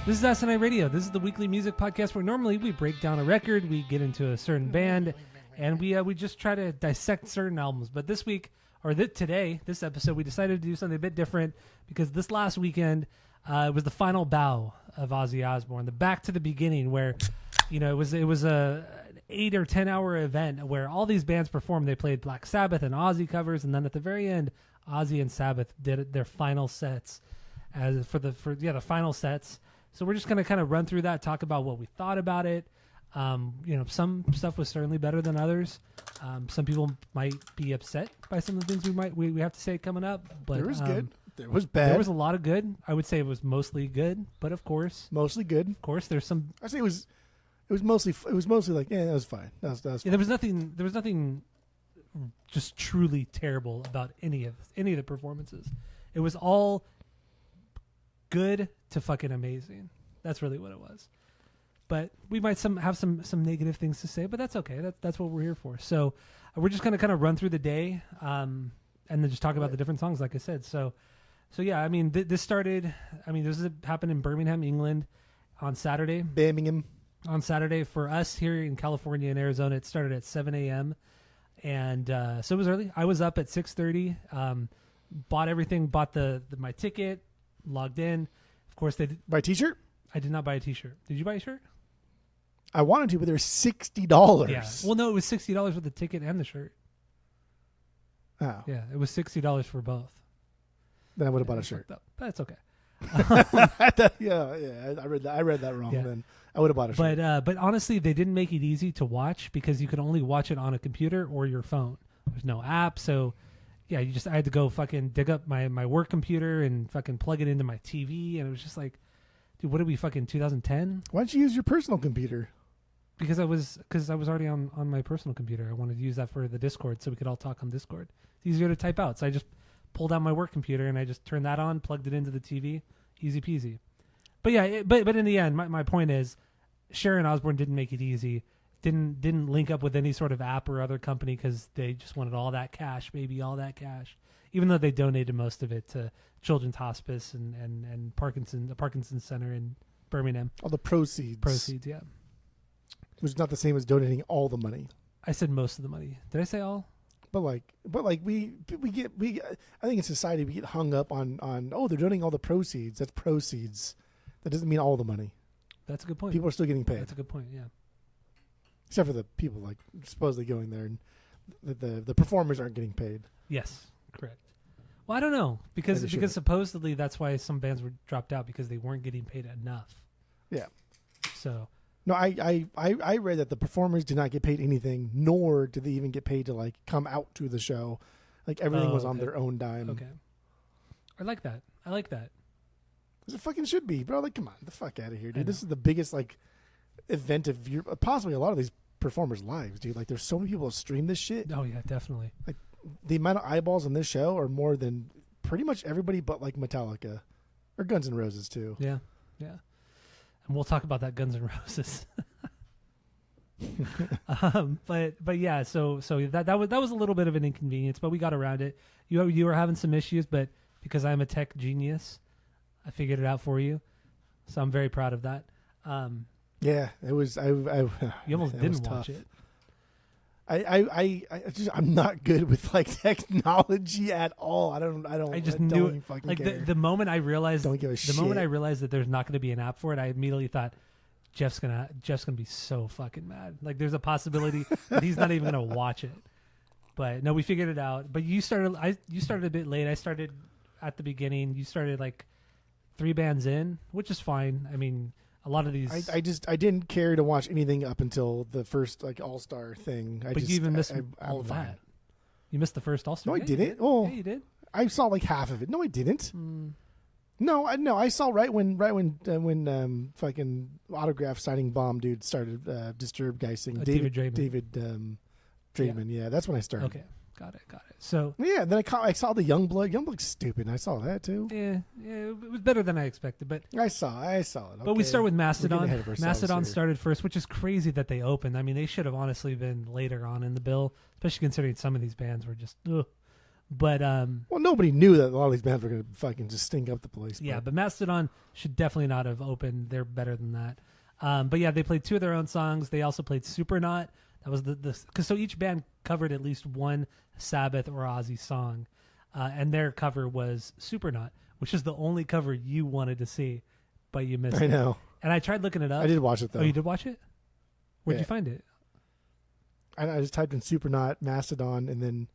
This is SNI Radio. This is the weekly music podcast where normally we break down a record, we get into a certain band, and we just try to dissect certain albums. But this week, or today, this episode, we decided to do something a bit different because this last weekend was the final bow of Ozzy Osbourne, the Back to the Beginning, where it was a 8 or 10 hour event where all these bands performed. They played Black Sabbath and Ozzy covers, and then at the very end, Ozzy and Sabbath did their final sets for the final sets. So we're just going to kind of run through that, talk about what we thought about it. Some stuff was certainly better than others. Some people might be upset by some of the things we have to say coming up. But there was good. There was bad. There was a lot of good. I would say it was mostly good, but of course, mostly good. Of course, there's some. I say it was mostly like that was fine. That was fine. Yeah, there was nothing just truly terrible about any of the performances. It was all good to fucking amazing. That's really what it was. But we might have some negative things to say, but that's okay. That's what we're here for. So we're just going to kind of run through the day and then just talk about the different songs, like I said. So yeah, I mean, this started. I mean, this happened in Birmingham, England, on Saturday. Birmingham. On Saturday for us here in California and Arizona, it started at 7 a.m. and so it was early. I was up at 6:30. Bought everything. Bought my ticket. Logged in. Of course, they did. Buy a t-shirt? I did not buy a t-shirt. Did you buy a shirt? I wanted to, but they're $60. Yeah. Well, no, it was $60 with the ticket and the shirt. Oh. Yeah, it was $60 for both. Then I would have bought a shirt. But that's okay. Yeah. I read that wrong. Yeah. Then I would have bought a shirt. But honestly, they didn't make it easy to watch because you could only watch it on a computer or your phone. There's no app, so yeah, I had to go fucking dig up my work computer and fucking plug it into my TV, and it was just like, dude, what are we fucking 2010? Why don't you use your personal computer? Because I was already on my personal computer. I wanted to use that for the Discord so we could all talk on Discord. It's easier to type out, so I just pulled out my work computer and I just turned that on, plugged it into the TV, easy peasy. But yeah, but in the end, my point is, Sharon Osbourne didn't make it easy. Didn't link up with any sort of app or other company because they just wanted all that cash, baby, all that cash. Even though they donated most of it to Children's Hospice and the Parkinson Center in Birmingham. All the proceeds. Proceeds, yeah. Which is not the same as donating all the money. I said most of the money. Did I say all? But we get I think in society we get hung up on they're donating all the proceeds. That's proceeds. That doesn't mean all the money. That's a good point. People are still getting paid. That's a good point, yeah. Except for the people like supposedly going there and the performers aren't getting paid. Yes, correct. Well, I don't know because supposedly that's why some bands were dropped out because they weren't getting paid enough. Yeah. So no, I read that the performers did not get paid anything, nor did they even get paid to like come out to the show. Like everything was on their own dime. Okay. I like that. As it fucking should be, bro. Like, come on, the fuck out of here, dude. This is the biggest like event of possibly a lot of these performers' lives, dude. Like, there's so many people that stream this shit. Oh yeah, definitely. Like, the amount of eyeballs on this show are more than pretty much everybody but like Metallica or Guns N' Roses too. Yeah. And we'll talk about that Guns N' Roses. But yeah, so that was a little bit of an inconvenience, but we got around it. You were having some issues, but because I'm a tech genius, I figured it out for you. So I'm very proud of that. Yeah, it was. You almost didn't watch it. I'm not good with like technology at all. I don't knew fucking like care. the moment I realized shit. Moment I realized that there's not going to be an app for it, I immediately thought Jeff's gonna be so fucking mad. Like there's a possibility that he's not even gonna watch it. But no, we figured it out. But you started a bit late. I started at the beginning. You started like 3 bands in, which is fine. I mean, a lot of these. I didn't care to watch anything up until the first like All-Star thing. You even missed all of that. You missed the first All-Star. No, I didn't. Yeah, you did. I saw like half of it. No, I didn't. No, I saw right when fucking autograph signing bomb dude started Disturbed guy singing David Draymond. Yeah, that's when I started. Okay, got it. So yeah, then I saw the Youngblood. Youngblood's stupid. And I saw that too. Yeah, it was better than I expected, but I saw it. Okay. But we start with Mastodon. Mastodon here. started first, which is crazy that they opened. I mean, they should have honestly been later on in the bill, especially considering some of these bands were just ugh. But well, nobody knew that a lot of these bands were going to fucking just stink up the place. Yeah, but Mastodon should definitely not have opened. They're better than that. But yeah, they played 2 of their own songs. They also played Supernaut. That was because so each band covered at least one Sabbath or Ozzy song, and their cover was Supernaut, which is the only cover you wanted to see, but you missed. I it. know. And I tried looking it up. I did watch it though. Oh, you did watch it? Where'd you find it? I just typed in Supernaut Mastodon, and then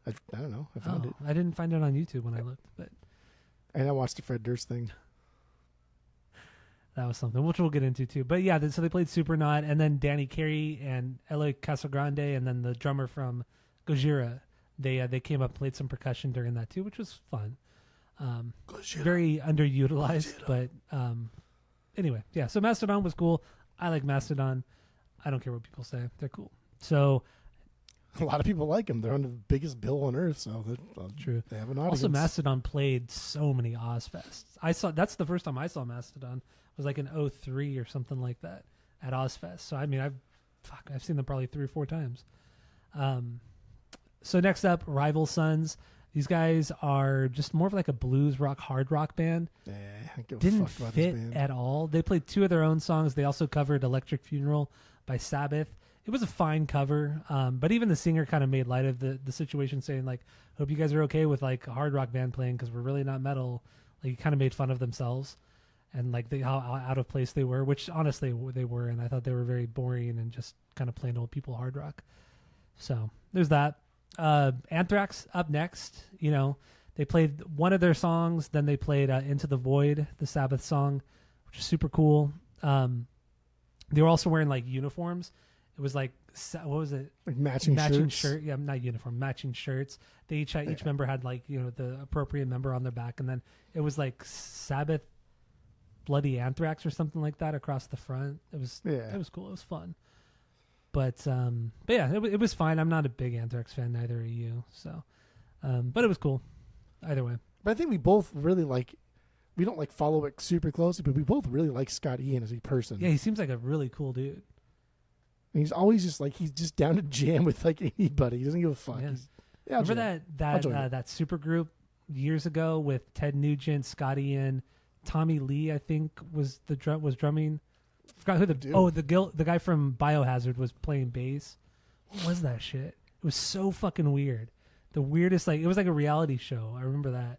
I don't know. I found it. I didn't find it on YouTube when I looked, but and I watched the Fred Durst thing. That was something, which we'll get into too. But yeah, so they played Supernaut, and then Danny Carey and Eloy Casagrande, and then the drummer from Gojira, they came up and played some percussion during that too, which was fun. Very underutilized, but anyway, yeah. So Mastodon was cool. I like Mastodon. I don't care what people say; they're cool. So a lot of people like them. They're on the biggest bill on earth, so true. They have an audience. Also, Mastodon played so many Ozfests. That's the first time I saw Mastodon. It was like in 2003 or something like that at Ozfest. So I mean, I've seen them probably 3 or 4 times. So next up, Rival Sons. These guys are just more of like a blues rock, hard rock band. Yeah, I don't give a Didn't fuck about fit this band at all. They played 2 of their own songs. They also covered Electric Funeral by Sabbath. It was a fine cover, but even the singer kind of made light of the situation, saying like, "Hope you guys are okay with like a hard rock band playing because we're really not metal." Like, he kind of made fun of themselves and like how out of place they were, which honestly they were, and I thought they were very boring and just kind of plain old people hard rock. So there's that. Anthrax up next. You know, they played one of their songs, then they played Into the Void, the Sabbath song, which is super cool. They were also wearing like uniforms. It was like, what was it? Like matching shirts? Shirt. Yeah, not uniform, matching shirts. They each member had like, you know, the appropriate member on their back, and then it was like Sabbath Bloody Anthrax or something like that across the front. It was cool. It was fun. But yeah, it was fine. I'm not a big Anthrax fan, neither are you. So, but it was cool either way. But I think we both really like. We don't like follow it super closely, but we both really like Scott Ian as a person. Yeah, he seems like a really cool dude. And he's always just like, he's just down to jam with like anybody. He doesn't give a fuck. Yeah. Remember that super group years ago with Ted Nugent, Scott Ian, Tommy Lee, I think was drumming. I forgot who the guy from Biohazard was playing bass. What was that shit? It was so fucking weird. The weirdest, like, it was like a reality show. I remember that,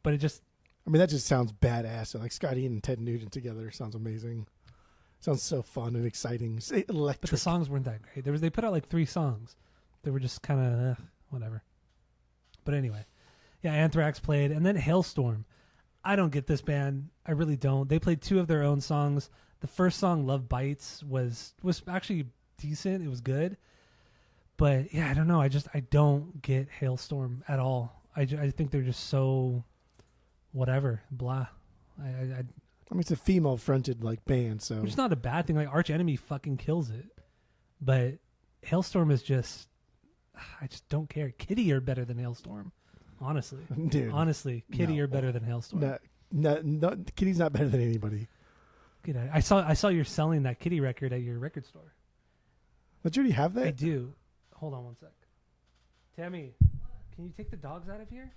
but it just. I mean, that just sounds badass. Like Scott Ian and Ted Nugent together sounds amazing. Sounds so fun and exciting. Electric. But the songs weren't that great. They put out like 3 songs. They were just kind of whatever. But anyway, yeah, Anthrax played, and then Hailstorm. I don't get this band. I really don't. They played 2 of their own songs. The first song, Love Bites, was actually decent. It was good. But yeah, I don't know. I don't get Hailstorm at all. I think they're just so whatever, blah. I mean, it's a female-fronted like band, so which is not a bad thing. Like Arch Enemy fucking kills it, but Hailstorm is just. I just don't care. Kitty are better than Hailstorm, honestly. Dude, honestly, Kitty are better than Hailstorm. No, Kitty's not better than anybody. I saw you're selling that Kitty record at your record store. Don't you already have that? I do. Hold on one sec. Tammy, can you take the dogs out of here?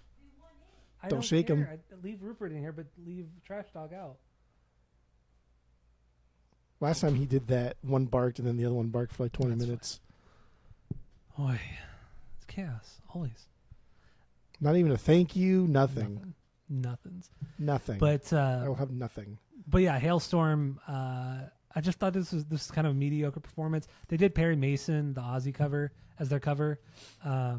I don't shake them. Leave Rupert in here, but leave Trash Dog out. Last time he did that, one barked and then the other one barked for like 20 minutes. Boy, it's chaos always. Not even a thank you, nothing. Nothing. But I will have nothing. But yeah, Hailstorm. I just thought this was kind of a mediocre performance. They did Perry Mason, the Ozzy cover, as their cover. I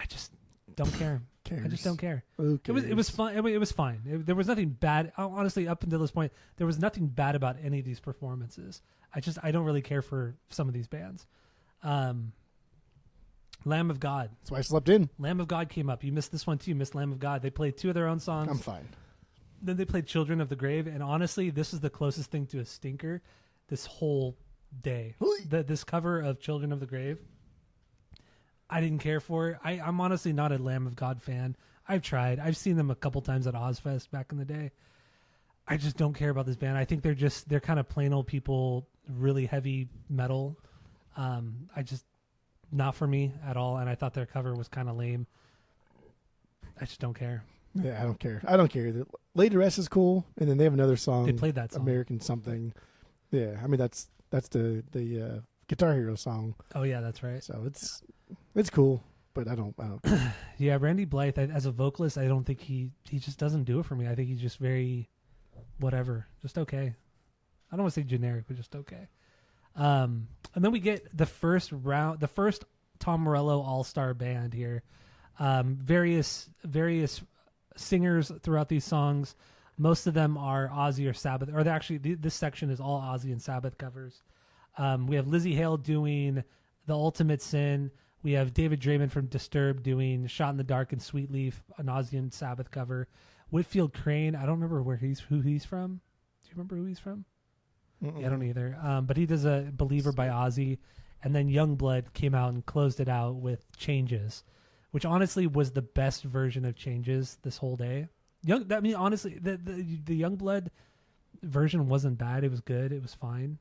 just don't care. I just don't care. It was fun. It was fine. There was nothing bad. Honestly, up until this point, there was nothing bad about any of these performances. I don't really care for some of these bands. Lamb of God. That's why I slept in. Lamb of God came up. You missed this one too. You missed Lamb of God. They played 2 of their own songs. I'm fine. Then they played Children of the Grave, and honestly, this is the closest thing to a stinker this whole day. This cover of Children of the Grave, I didn't care for it. I'm honestly not a Lamb of God fan. I've tried. I've seen them a couple times at Ozfest back in the day. I just don't care about this band. I think they're kind of plain old people, really heavy metal. Not for me at all, and I thought their cover was kind of lame. just don't care. Yeah, I don't care. I don't care. Lady to Rest is cool, and then they have another song. They played that song. American something. Yeah, I mean that's the Guitar Hero song. Oh yeah, that's right. So it's cool, but I don't. Yeah, Randy Blythe as a vocalist, I don't think he just doesn't do it for me. I think he's just very whatever, just okay. I don't want to say generic, but just okay. And then we get the first Tom Morello All-Star Band here. Various singers throughout these songs. Most of them are Ozzy or Sabbath, or this section is all Ozzy and Sabbath covers. We have Lizzie Hale doing The Ultimate Sin. We have David Draymond from Disturbed doing Shot in the Dark and Sweet Leaf, an Ozzy and Sabbath cover. Whitfield Crane, I don't remember who he's from. Do you remember who he's from? Yeah, I don't either. But he does a Believer by Ozzy. And then Youngblood came out and closed it out with Changes, which honestly was the best version of Changes this whole day. Honestly, the Youngblood version wasn't bad. It was good. It was fine.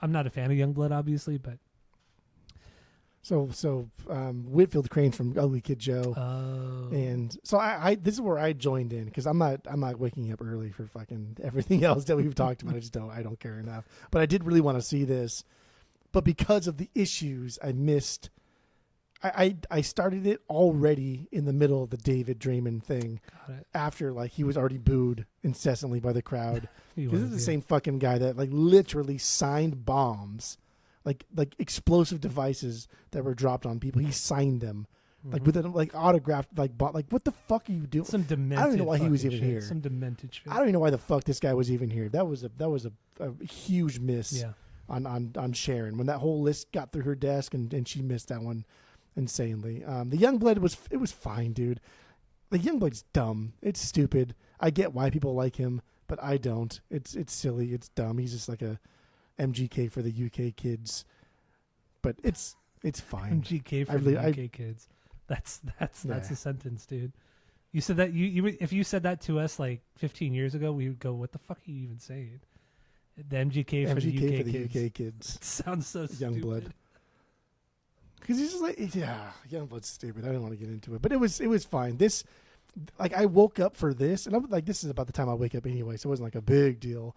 I'm not a fan of Youngblood, obviously, but So Whitfield Crane from Ugly Kid Joe, and so I this is where I joined in because I'm not waking up early for fucking everything else that we've talked about. I don't care enough. But I did really want to see this, but because of the issues, I missed. I started it already in the middle of the David Draymond thing. After he was already booed incessantly by the crowd. This is the same fucking guy that literally signed bombs. Like explosive devices that were dropped on people. He signed them, with an autographed what the fuck are you doing? Some demented. I don't even know why he was even shit. here. Some demented shit. I don't even know why the fuck this guy was even here. That was a huge miss. Yeah. On Sharon when that whole list got through her desk and she missed that one insanely. The Youngblood was fine, dude. The Youngblood's dumb. It's stupid. I get why people like him, but I don't. It's silly. It's dumb. He's just like a MGK for the UK kids, but it's fine. MGK for the UK kids. That's a sentence, dude. You said that you if you said that to us 15 years ago, we would go, "What the fuck are you even saying?" The MGK for the UK kids. It sounds so stupid. Youngblood. Because he's just Youngblood's stupid. I don't want to get into it, but it was fine. This, I woke up for this, and I'm this is about the time I wake up anyway, so it wasn't a big deal.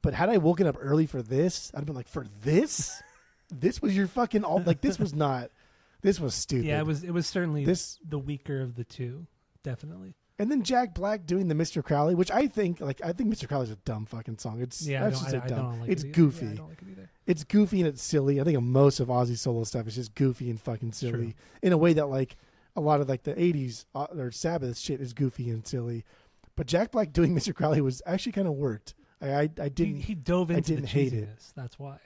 But had I woken up early for this, I'd have been for this? This was your fucking this was not. This was stupid. Yeah, it was certainly the weaker of the two, definitely. And then Jack Black doing the Mr. Crowley, which I think Mr. Crowley's a dumb fucking song. It's I don't like it's it goofy. Yeah, I don't like it either. It's goofy and it's silly. I think most of Ozzy's solo stuff is just goofy and fucking silly. True. In a way that a lot of the 80s or Sabbath shit is goofy and silly. But Jack Black doing Mr. Crowley was actually kind of worked. I didn't. He dove into the hate it. That's why.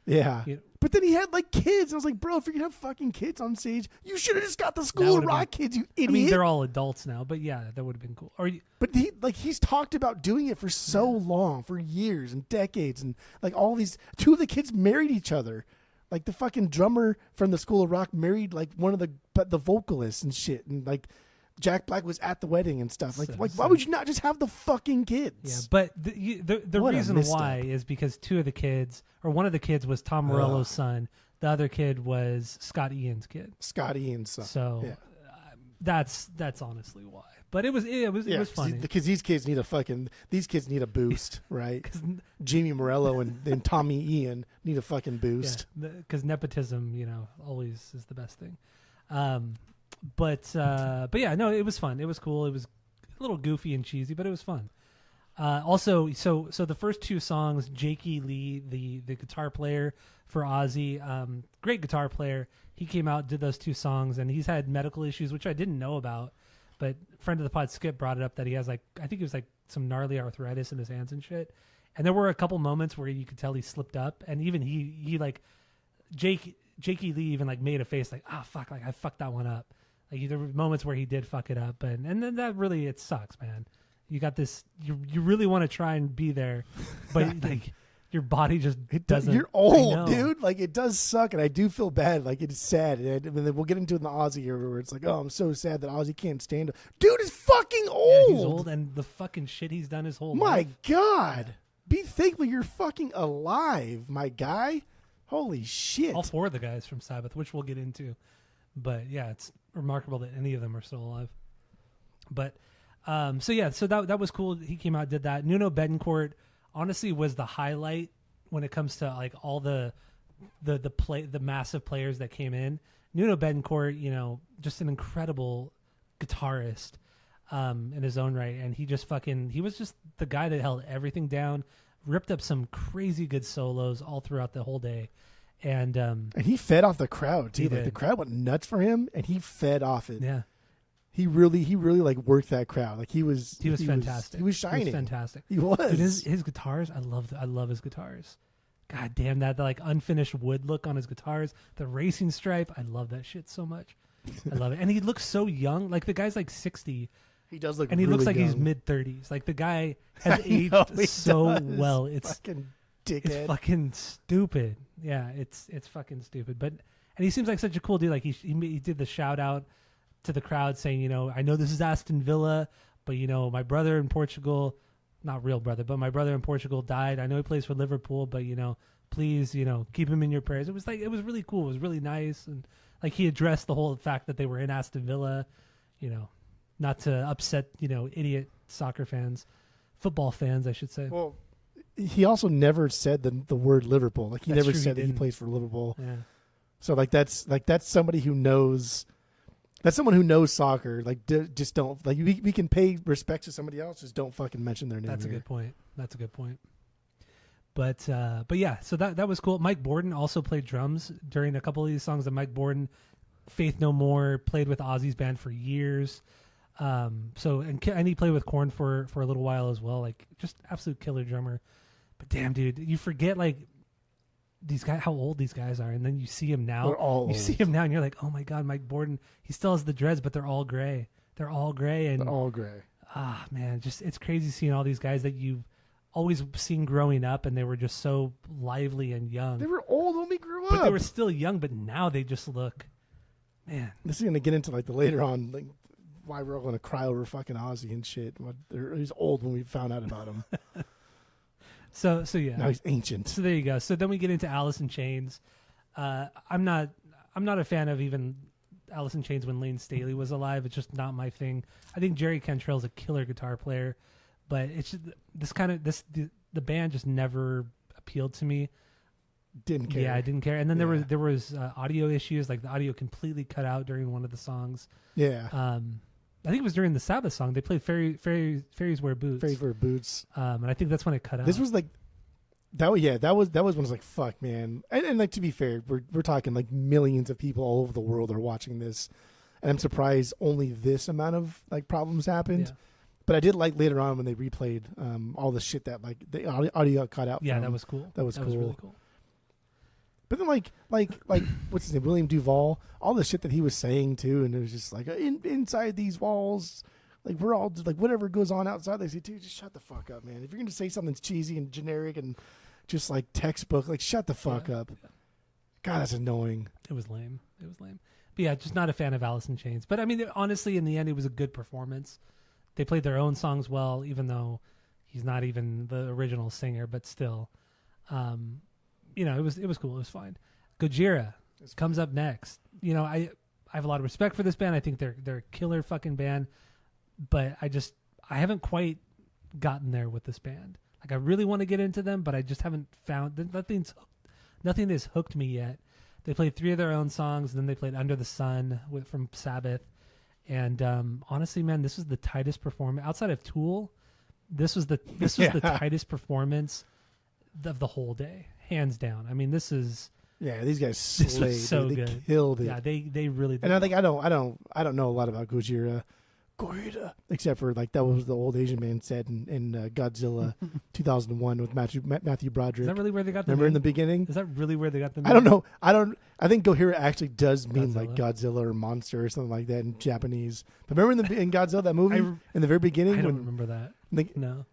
Yeah. But then he had kids. I was like, bro, if you're gonna have fucking kids on stage, you should have just got the School of Rock kids, you idiot. I mean, they're all adults now, but yeah, that would have been cool. But he's talked about doing it for so long, for years and decades, and all these. Two of the kids married each other. The fucking drummer from the School of Rock married one of the vocalists and shit, and Jack Black was at the wedding and stuff. Why would you not just have the fucking kids? Yeah, but the reason why is because two of the kids, or one of the kids was Tom Morello's son. The other kid was Scott Ian's kid. Scott Ian's son. So that's honestly why. But it was funny because these kids need a boost, right? Jamie Morello and Tommy Ian need a fucking boost. Because nepotism, always is the best thing. But yeah, no, it was fun. It was cool. It was a little goofy and cheesy, but it was fun. Also, so the first two songs, Jakey Lee, the guitar player for Ozzy, great guitar player. He came out, did those two songs, and he's had medical issues, which I didn't know about. But friend of the pod, Skip, brought it up that he has I think it was some gnarly arthritis in his hands and shit. And there were a couple moments where you could tell he slipped up, and even he Jakey Lee even made a face fuck, I fucked that one up. There were moments where he did fuck it up, and then that really, it sucks, man. You got this, you really want to try and be there, but your body just doesn't. You're old, dude. It does suck, and I do feel bad. It's sad. And then we'll get into it in the Ozzy era where it's oh, I'm so sad that Ozzy can't stand it. Dude is fucking old. Yeah, he's old, and the fucking shit he's done his whole life. My God. Be thankful you're fucking alive, my guy. Holy shit. All four of the guys from Sabbath, which we'll get into. But yeah, remarkable that any of them are still alive. But so that was cool. He came out, did that. Nuno Betancourt honestly was the highlight when it comes to like all the massive players that came in. Nuno Betancourt, you know, just an incredible guitarist in his own right, and he was just the guy that held everything down, ripped up some crazy good solos all throughout the whole day, and he fed off the crowd too. Like did. the crowd went nuts for him, and he fed off it. Yeah, he really like worked that crowd. Like he was fantastic. He was shining. He was fantastic. He was. Dude, his guitars, I love his guitars. God damn that, the like unfinished wood look on his guitars, the racing stripe. I love that shit so much. I love it. And he looks so young. Like the guy's like 60. He does look, and he really looks like young. he's mid-30s. Like the guy has aged so well. It's fucking dickhead. It's fucking stupid. Yeah, it's fucking stupid. But and he seems like such a cool dude. Like he did the shout out to the crowd saying, you know, I know this is Aston Villa, but you know, my brother in Portugal. Not real brother, but my brother in Portugal died. I know he plays for Liverpool, but you know, please, you know, keep him in your prayers. It was really cool. It was really nice, and like he addressed the whole fact that they were in Aston Villa, you know, not to upset, you know, idiot soccer fans, football fans, I should say. Well, he also never said the word Liverpool. Like he That's never true, said he that he didn't. plays for Liverpool. Yeah. So that's somebody who knows. That's someone who knows soccer. Like, just don't like. We can pay respect to somebody else. Just don't fucking mention their name. That's here. a good point. That's a good point. But yeah, so that was cool. Mike Borden also played drums during a couple of these songs. And Mike Borden, Faith No More, played with Ozzy's band for years. And he played with Korn for a little while as well. Like, just absolute killer drummer. But damn, dude, you forget like these guys, how old these guys are, and then you see him now. They're all you old. see him now, and you're like, oh my god, Mike Borden. He still has the dreads, but they're all gray. They're all gray, and They're all gray. Ah, man, just it's crazy seeing all these guys that you've always seen growing up, and they were just so lively and young. They were old when we grew up, but they were still young. But now they just look, man. This is gonna get into like the later on, like why we're all gonna cry over fucking Ozzy and shit. He's old when we found out about him. So yeah. Now he's ancient. So there you go. So then we get into Alice in Chains. I'm not a fan of even Alice in Chains when Lane Staley was alive. It's just not my thing. I think Jerry Cantrell's a killer guitar player, but it's just the band just never appealed to me. Didn't care. Yeah, I didn't care. And then there was audio issues, like the audio completely cut out during one of the songs. Yeah. I think it was during the Sabbath song. They played Fairies Wear Boots. Fairies Wear Boots. And I think that's when it cut out. This was like that was when I was like, fuck, man. And like, to be fair, we're talking like millions of people all over the world are watching this, and I'm surprised only this amount of like problems happened. Yeah. But I did like later on when they replayed all the shit that like the audio got cut out. Yeah, from. that was cool. That was really cool. But then like what's his name, William Duvall, all the shit that he was saying too, and it was just like inside these walls, like we're all just like whatever goes on outside. They say, dude, just shut the fuck up, man. If you're gonna say something cheesy and generic and just like textbook, like shut the fuck up. Yeah. God, that's annoying. It was lame. But yeah, just not a fan of Alice in Chains. But I mean, honestly, in the end, it was a good performance. They played their own songs well, even though he's not even the original singer. But still, you know, it was cool. It was fine. Gojira comes up next. You know, I have a lot of respect for this band. I think they're a killer fucking band. But I haven't quite gotten there with this band. Like, I really want to get into them, but I just haven't found nothing has hooked me yet. They played 3 of their own songs, and then they played Under the Sun from Sabbath. And honestly, man, this was the tightest performance outside of Tool. This was the tightest performance of the whole day, hands down. I mean, these guys slayed. This was so good. They killed it. Yeah, they really did. And I think I don't know a lot about Gojira, except for like that was the old Asian man said in Godzilla 2001 with Matthew Broderick. Is that really where they got the Remember name? in the beginning? Is that really where they got the name? I don't know. I think Gojira actually does mean Godzilla. like Godzilla or monster or something like that in Japanese. But remember in Godzilla, that movie, in the very beginning? I don't remember that. No.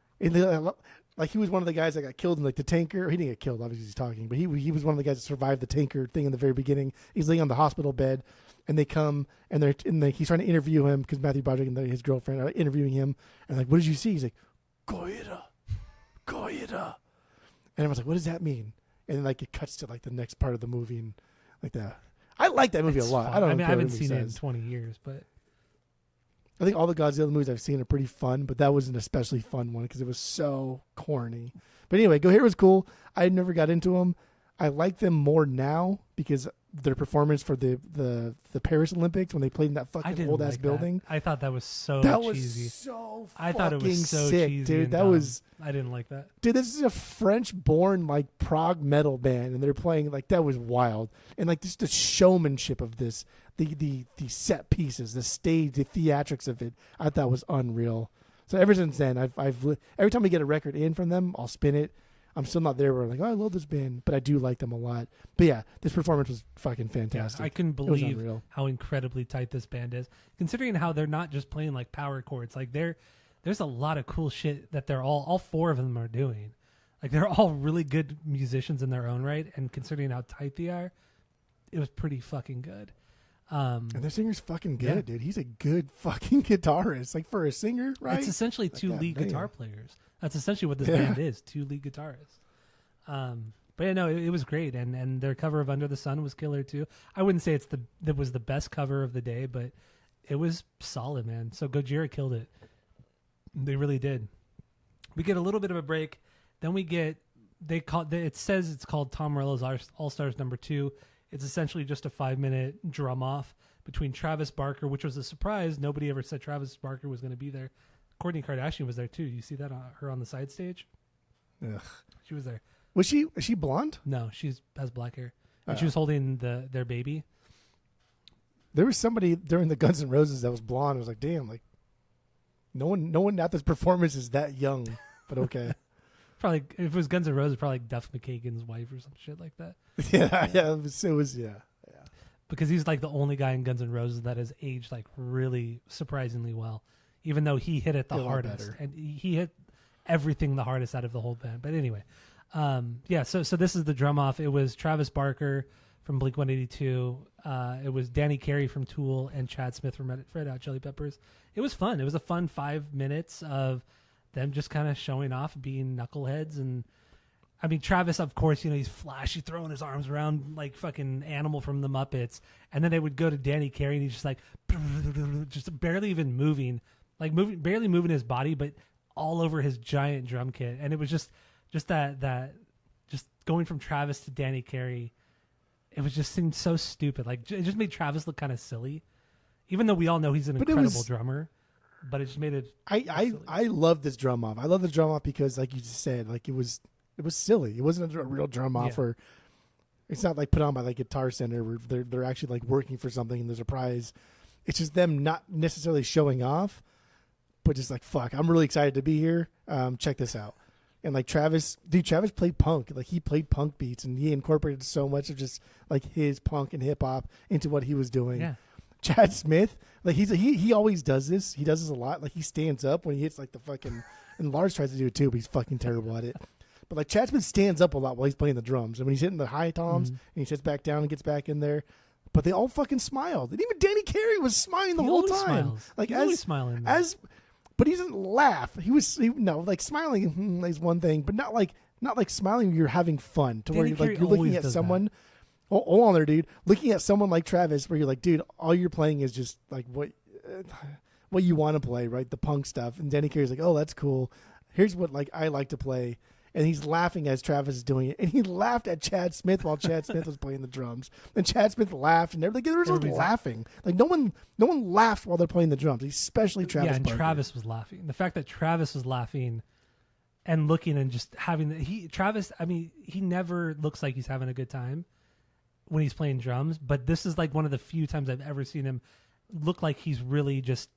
Like he was one of the guys that got killed in like the tanker. He didn't get killed, obviously he's talking, but he was one of the guys that survived the tanker thing in the very beginning. He's laying on the hospital bed, and they come and he's trying to interview him because Matthew Broderick and his girlfriend are interviewing him, and like, what did you see? He's like, Gojira. And everyone's like, what does that mean? And then like it cuts to like the next part of the movie, and like that. I like that movie a lot. Fun. I don't. I mean, I haven't seen it in 20 years, but I think all the Godzilla movies I've seen are pretty fun. But that was an especially fun one because it was so corny. But anyway, Go Hero was cool. I never got into them. I like them more now because their performance for the Paris Olympics when they played in that fucking old ass building. I thought that was so cheesy. So I thought it was so sick, cheesy, dude. That dumb. was. I didn't like that. Dude, this is a French-born like prog metal band, and they're playing like that was wild. And like just the showmanship of this, the set pieces, the stage, the theatrics of it, I thought was unreal. So ever since then, I've every time we get a record in from them, I'll spin it. I'm still not there where I'm like, oh, I love this band, but I do like them a lot. But yeah, this performance was fucking fantastic. Yeah, I couldn't believe how incredibly tight this band is, considering how they're not just playing like power chords. Like there's a lot of cool shit that they're all four of them are doing. Like they're all really good musicians in their own right, and considering how tight they are, it was pretty fucking good. And their singer's fucking good, dude. He's a good fucking guitarist. Like for a singer, right? It's essentially two lead guitar players. That's essentially what this band is, two lead guitarists. But yeah, no, it was great, and their cover of Under the Sun was killer too. I wouldn't say it was the best cover of the day, but it was solid, man. So Gojira killed it. They really did. We get a little bit of a break, then we get it says it's called Tom Morello's All Stars #2. It's essentially just a 5-minute drum off between Travis Barker, which was a surprise. Nobody ever said Travis Barker was going to be there. Kourtney Kardashian was there too. You see that her on the side stage? Ugh. She was there. Is she blonde? No, has black hair. And she was holding their baby. There was somebody during the Guns N' Roses that was blonde. I was like, damn, like no one at this performance is that young. But okay. Probably if it was Guns N' Roses, probably like Duff McKagan's wife or some shit like that. Yeah. It was. Because he's like the only guy in Guns N' Roses that has aged like really surprisingly well. Even though he hit it the hardest, and he hit everything the hardest out of the whole band. But anyway, so this is the drum off. It was Travis Barker from Blink-182. It was Danny Carey from Tool and Chad Smith from Red Hot Chili Peppers. It was fun. It was a fun 5 minutes of them just kind of showing off, being knuckleheads. And I mean, Travis, of course, he's flashy, throwing his arms around like fucking Animal from the Muppets. And then they would go to Danny Carey, and he's just like, just barely even moving. Like barely moving his body, but all over his giant drum kit, and it was just that just going from Travis to Danny Carey, it was just seemed so stupid. Like it just made Travis look kind of silly, even though we all know he's an incredible drummer. But it just made it. I love this drum off. I love the drum off because, like you just said, like it was silly. It wasn't a real drum off, or it's not like put on by like Guitar Center where they're actually like working for something and there's a prize. It's just them not necessarily showing off. But just like, fuck, I'm really excited to be here. Check this out. And like Travis played punk. Like he played punk beats and he incorporated so much of just like his punk and hip hop into what he was doing. Yeah. Chad Smith, like he always does this. He does this a lot. Like he stands up when he hits like the fucking, and Lars tries to do it too, but he's fucking terrible at it. But like Chad Smith stands up a lot while he's playing the drums. And when he's hitting the high toms and he sits back down and gets back in there. But they all fucking smiled. And even Danny Carey was smiling the whole time. Smiles. Like he's always smiling. But he didn't laugh. Like smiling is one thing, but not like smiling. You're having fun to where you're looking at someone. Oh, hold on there, dude. Looking at someone like Travis, where you're like, dude, all you're playing is just like what you want to play, right? The punk stuff. And Danny Carey's like, oh, that's cool. Here's what like I like to play. And he's laughing as Travis is doing it. And he laughed at Chad Smith while Chad Smith was playing the drums. And Chad Smith laughed, and everybody was laughing. Like no one laughed while they're playing the drums, especially Travis. Yeah, and Barker. Travis was laughing. The fact that Travis was laughing and looking and just having Travis. I mean, he never looks like he's having a good time when he's playing drums. But this is like one of the few times I've ever seen him look like he's really just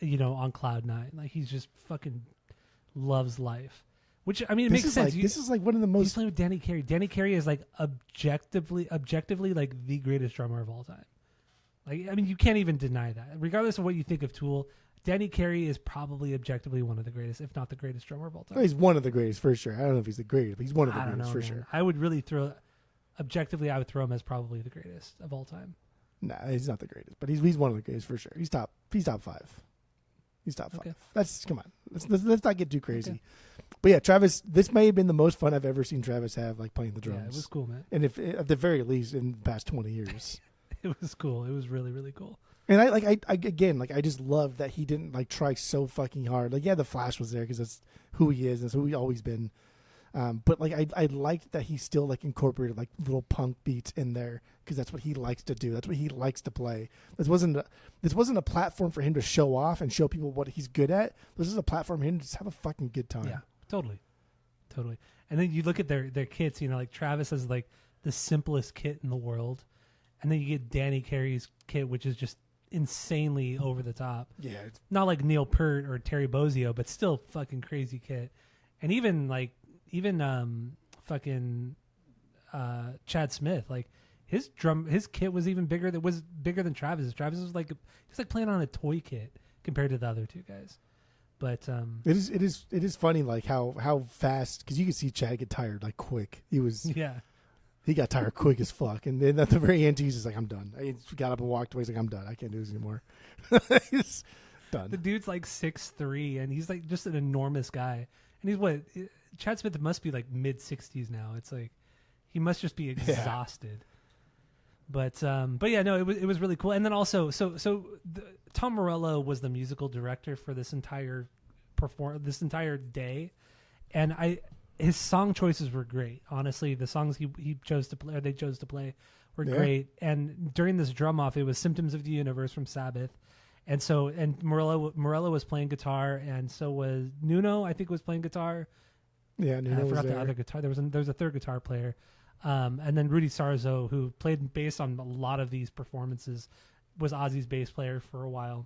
on cloud nine. Like he's just fucking loves life. Which I mean, it makes sense. This is like one of the most. He's playing with Danny Carey. Danny Carey is like objectively like the greatest drummer of all time. Like I mean, you can't even deny that. Regardless of what you think of Tool, Danny Carey is probably objectively one of the greatest, if not the greatest drummer of all time. He's one of the greatest for sure. I don't know if he's the greatest, but he's one of the greatest for sure. I would really objectively, I would throw him as probably the greatest of all time. Nah, he's not the greatest, but he's one of the greatest for sure. He's top 5. He's top 5. Okay. Come on. Let's not get too crazy. Okay. But yeah, Travis, this may have been the most fun I've ever seen Travis have, like playing the drums. Yeah, it was cool, man. And if at the very least in the past 20 years. It was cool. It was really, really cool. And I just love that he didn't like try so fucking hard. Like, yeah, the Flash was there because that's who he is and that's who he's always been. But like I liked that he still like incorporated like little punk beats in there because that's what he likes to do. That's what he likes to play. This wasn't a platform for him to show off and show people what he's good at. This is a platform for him to just have a fucking good time. Yeah, totally. And then you look at their kits. You know, like Travis has like the simplest kit in the world, and then you get Danny Carey's kit, which is just insanely over the top. Yeah, not like Neil Peart or Terry Bozzio, but still fucking crazy kit. And even Chad Smith, like his kit was even bigger. That was bigger than Travis's. Travis was like playing on a toy kit compared to the other two guys. But it is funny like how fast, because you can see Chad get tired like quick. He got tired quick as fuck, and then at the very end he's just like, I'm done. He got up and walked away. He's like, I'm done. I can't do this anymore. He's done. The dude's like 6'3", and he's like just an enormous guy. And he's Chad Smith must be like mid-60s now. It's like he must just be exhausted. Yeah. But yeah, no, it was really cool. And then also, Tom Morello was the musical director for this entire day, and his song choices were great. Honestly, the songs he chose to play, or they chose to play, were great. And during this drum off, it was "Symptoms of the Universe" from Sabbath. And Morello was playing guitar, and so was Nuno. I think was playing guitar. Yeah, Nuno I forgot was the other guitar. There was a third guitar player, and then Rudy Sarzo, who played bass on a lot of these performances, was Ozzy's bass player for a while.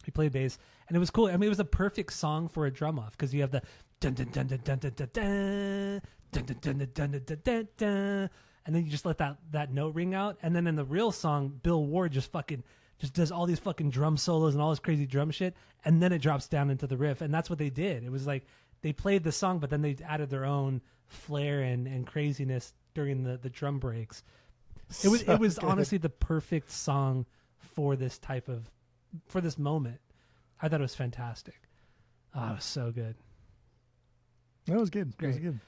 He played bass, and it was cool. I mean, it was a perfect song for a drum off because you have the dun dun dun dun dun dun dun dun dun dun dun dun dun dun dun, and then you just let that note ring out, and then in the real song, Bill Ward just does all these fucking drum solos and all this crazy drum shit, and then it drops down into the riff, and that's what they did. It was like they played the song, but then they added their own flair and craziness during the drum breaks. It was honestly the perfect song for this moment. I thought it was fantastic. Oh, it was so good. That was good. Great. That was good.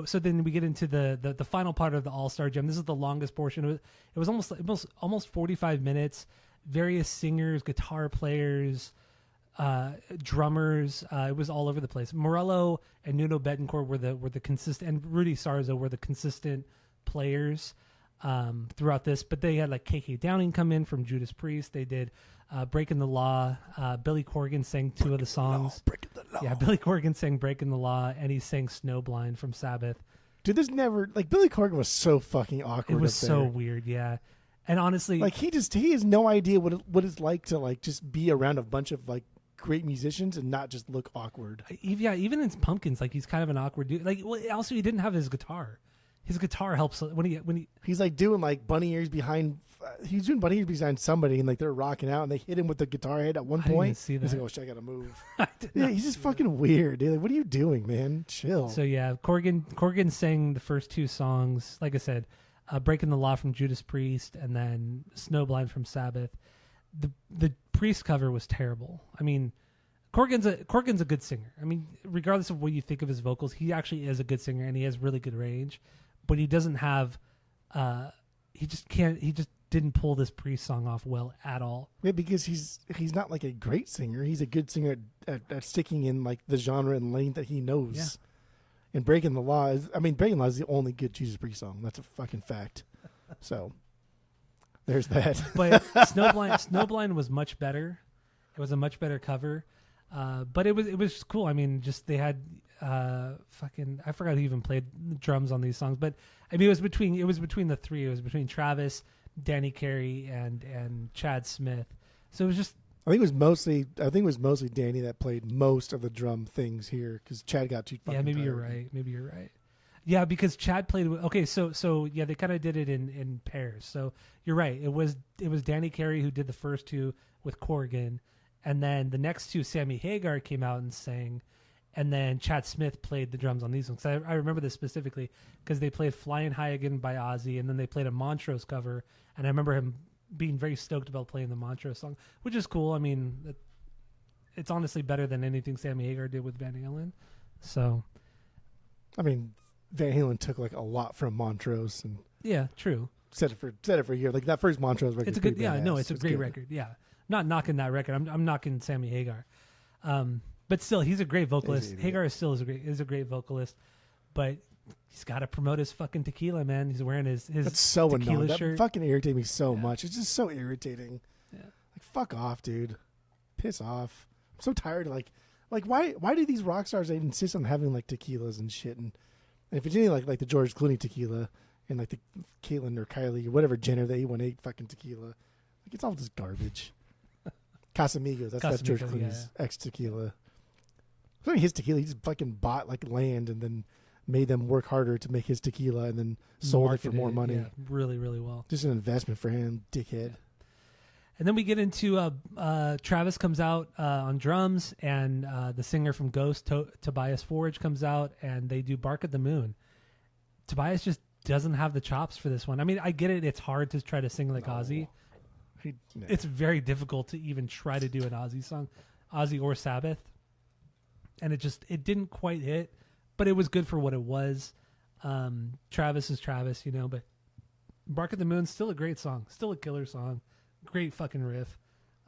So then we get into the final part of the All-Star Jam. This is the longest portion. It was almost 45 minutes. Various singers, guitar players, drummers. It was all over the place. Morello and Nuno Betancourt were the consistent, and Rudy Sarzo were the consistent players throughout this. But they had like KK Downing come in from Judas Priest. They did Breaking the Law. Billy Corgan sang two of the songs. Breaking the Law. Yeah, Billy Corgan sang Breaking the Law, and he sang Snowblind from Sabbath. Dude, this never, like, Billy Corgan was so fucking awkward. It was up so there. weird, yeah. And honestly, like, he has no idea what it's like to like just be around a bunch of like great musicians and not just look awkward. Yeah, even in Pumpkins, like he's kind of an awkward dude. Like, also he didn't have his guitar. His guitar helps when he's like doing like bunny ears behind. He's doing bunny ears behind somebody, and like they're rocking out, and they hit him with the guitar head at one point. I didn't see that. He's like, "Oh shit, I gotta move." Yeah, he's just fucking weird, dude. Like, what are you doing, man? Chill. So yeah, Corgan sang the first two songs. Like I said, Breaking the Law from Judas Priest, and then Snowblind from Sabbath. The Priest cover was terrible. I mean, Corgan's a good singer. I mean, regardless of what you think of his vocals, he actually is a good singer, and he has really good range. But he doesn't have. He just didn't pull this Priest song off well at all. Yeah, because he's not like a great singer. He's a good singer at sticking in like the genre and lane that he knows. Yeah. And Breaking the Law is the only good Jesus Priest song. That's a fucking fact. So there's that. But Snowblind was much better. It was a much better cover. But it was cool. I mean, just they had I forgot who even played the drums on these songs. But I mean, it was between the three. It was between Travis, Danny Carey, and Chad Smith. So it was just. I think it was mostly Danny that played most of the drum things here because Chad got too fucking tired. Maybe you're right. Yeah, because Chad played. Okay, so yeah, they kind of did it in pairs. So you're right. It was Danny Carey who did the first two with Corgan, and then the next two, Sammy Hagar came out and sang, and then Chad Smith played the drums on these ones. I remember this specifically because they played "Flying High Again" by Ozzy, and then they played a Montrose cover, and I remember him being very stoked about playing the Montrose song, which is cool. I mean, it's honestly better than anything Sammy Hagar did with Van Halen. So, I mean, Van Halen took like a lot from Montrose, and yeah, true. said it for a year. Like that first Montrose record. It's a good, it's a great record. Yeah, I'm not knocking that record. I'm knocking Sammy Hagar, but still, he's a great vocalist. Hagar is a great vocalist, but he's got to promote his fucking tequila, man. He's wearing his That's so tequila annoying. shirt. That fucking irritates me so much. It's just so irritating. Yeah. Like fuck off, dude. Piss off. I'm so tired of like why do these rock stars insist on having like tequilas and shit, and if it's anything like the George Clooney tequila and like the Caitlyn or Kylie or whatever Jenner they want to eat fucking tequila, like it's all just garbage. Casamigos, that's George Clooney's ex tequila. It's not his tequila. He just fucking bought like land and then made them work harder to make his tequila and then sold it for more money. Yeah, really, really well. Just an investment for him, dickhead. And then we get into Travis comes out on drums, and the singer from Ghost, Tobias Forge, comes out, and they do Bark at the Moon. Tobias just doesn't have the chops for this one. I mean, I get it. It's hard to try to sing like Ozzy. It's very difficult to even try to do an Ozzy song, Ozzy or Sabbath. And it didn't quite hit, but it was good for what it was. Travis is Travis, but Bark at the Moon's still a great song, still a killer song. Great fucking riff.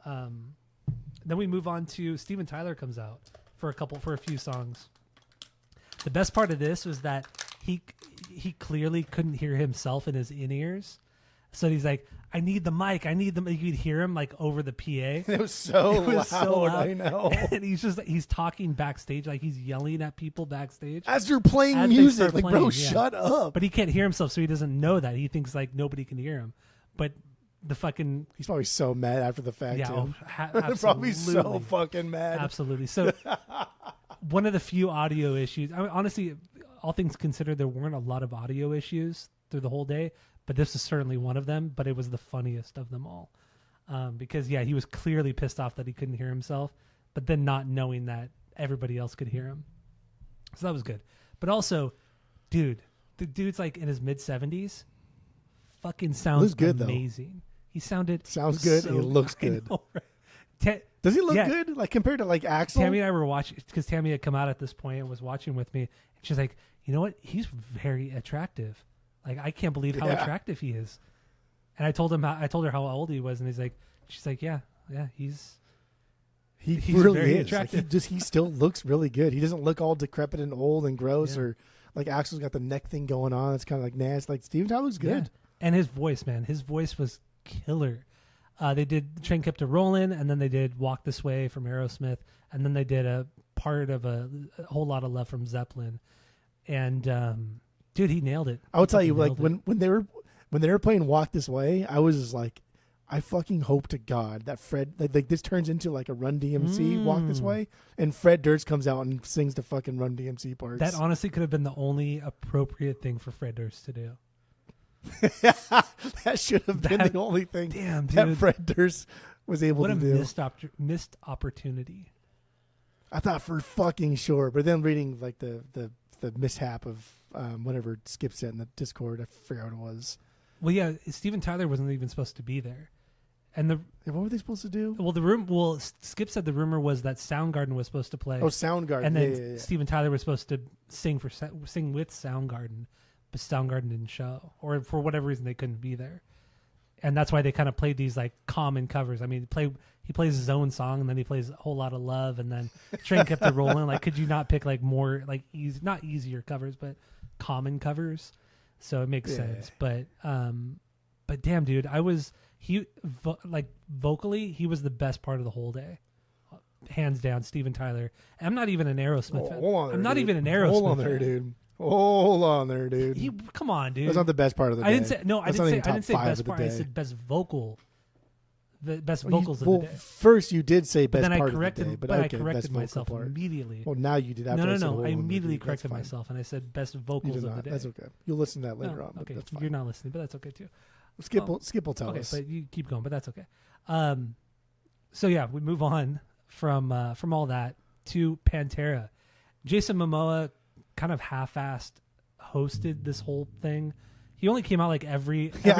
Then we move on to Steven Tyler comes out for a few songs. The best part of this was that he clearly couldn't hear himself in his in-ears. So he's like, I need the mic. You could hear him like over the PA. It was so loud. I know. And he's talking backstage, like he's yelling at people backstage. As you're playing music, like, bro, shut up. But he can't hear himself, so he doesn't know that. He thinks like nobody can hear him. But he's probably so mad after the fact. Yeah, too. Absolutely. Probably so fucking mad. Absolutely. So one of the few audio issues. I mean, honestly, all things considered, there weren't a lot of audio issues through the whole day, but this is certainly one of them. But it was the funniest of them all, because he was clearly pissed off that he couldn't hear himself, but then not knowing that everybody else could hear him. So that was good. But also, the dude's like in his mid-70s. Fucking sounds good, amazing. Though. He sounds good. So, and he looks good. Does he look good? Like compared to like Axl? Tammy and I were watching because Tammy had come out at this point and was watching with me. And she's like, you know what? He's very attractive. Like I can't believe how attractive he is. And I told her how old he was, and she's like, yeah, he's really very is. attractive. Like he still looks really good. He doesn't look all decrepit and old and gross, or like Axl's got the neck thing going on. It's kind of like nasty. Like Steven Tyler looks good. Yeah. And his voice, man, was killer. They did Train Kept a Rollin', and then they did Walk This Way from Aerosmith, and then they did a part of a Whole Lot of Love from Zeppelin. And dude, he nailed it. I will tell you, like when they were playing Walk This Way, I was like, I fucking hope to God that Fred like this turns into like a Run DMC Walk This Way, and Fred Durst comes out and sings the fucking Run DMC parts. That honestly could have been the only appropriate thing for Fred Durst to do. That should have been the only thing that Fred Durst was able to do. What a missed opportunity. I thought for fucking sure, but then reading like the mishap of whatever Skip said in the Discord, I forgot what it was. Well, yeah, Steven Tyler wasn't even supposed to be there, and what were they supposed to do? Well, Skip said the rumor was that Soundgarden was supposed to play. Oh, Soundgarden, and then Steven Tyler was supposed to sing with Soundgarden. But Soundgarden didn't show, or for whatever reason they couldn't be there, and that's why they kind of played these like common covers. I mean, he plays his own song, and then he plays A Whole Lot of Love, and then Train Kept it Rolling. Like, could you not pick like more like not easier covers, but common covers? So it makes sense. But damn, dude, vocally, he was the best part of the whole day, hands down. Steven Tyler. And I'm not even an Aerosmith fan. I'm not even an Aerosmith. Hold on there, dude. Hold on there, dude. Come on, dude. That's not the best part of the day. I didn't say best part. I said best vocal. The best vocals of the day. First, you did say best part of the day, but I corrected myself immediately. Well, now you did. No. I immediately corrected myself, and I said best vocals of the day. That's okay. You'll listen to that later on. Okay, that's fine. You're not listening, but that's okay too. Skip will tell us. Okay, but you keep going, but that's okay. So yeah, we move on from all that to Pantera. Jason Momoa kind of half-assed hosted this whole thing. He only came out like every 3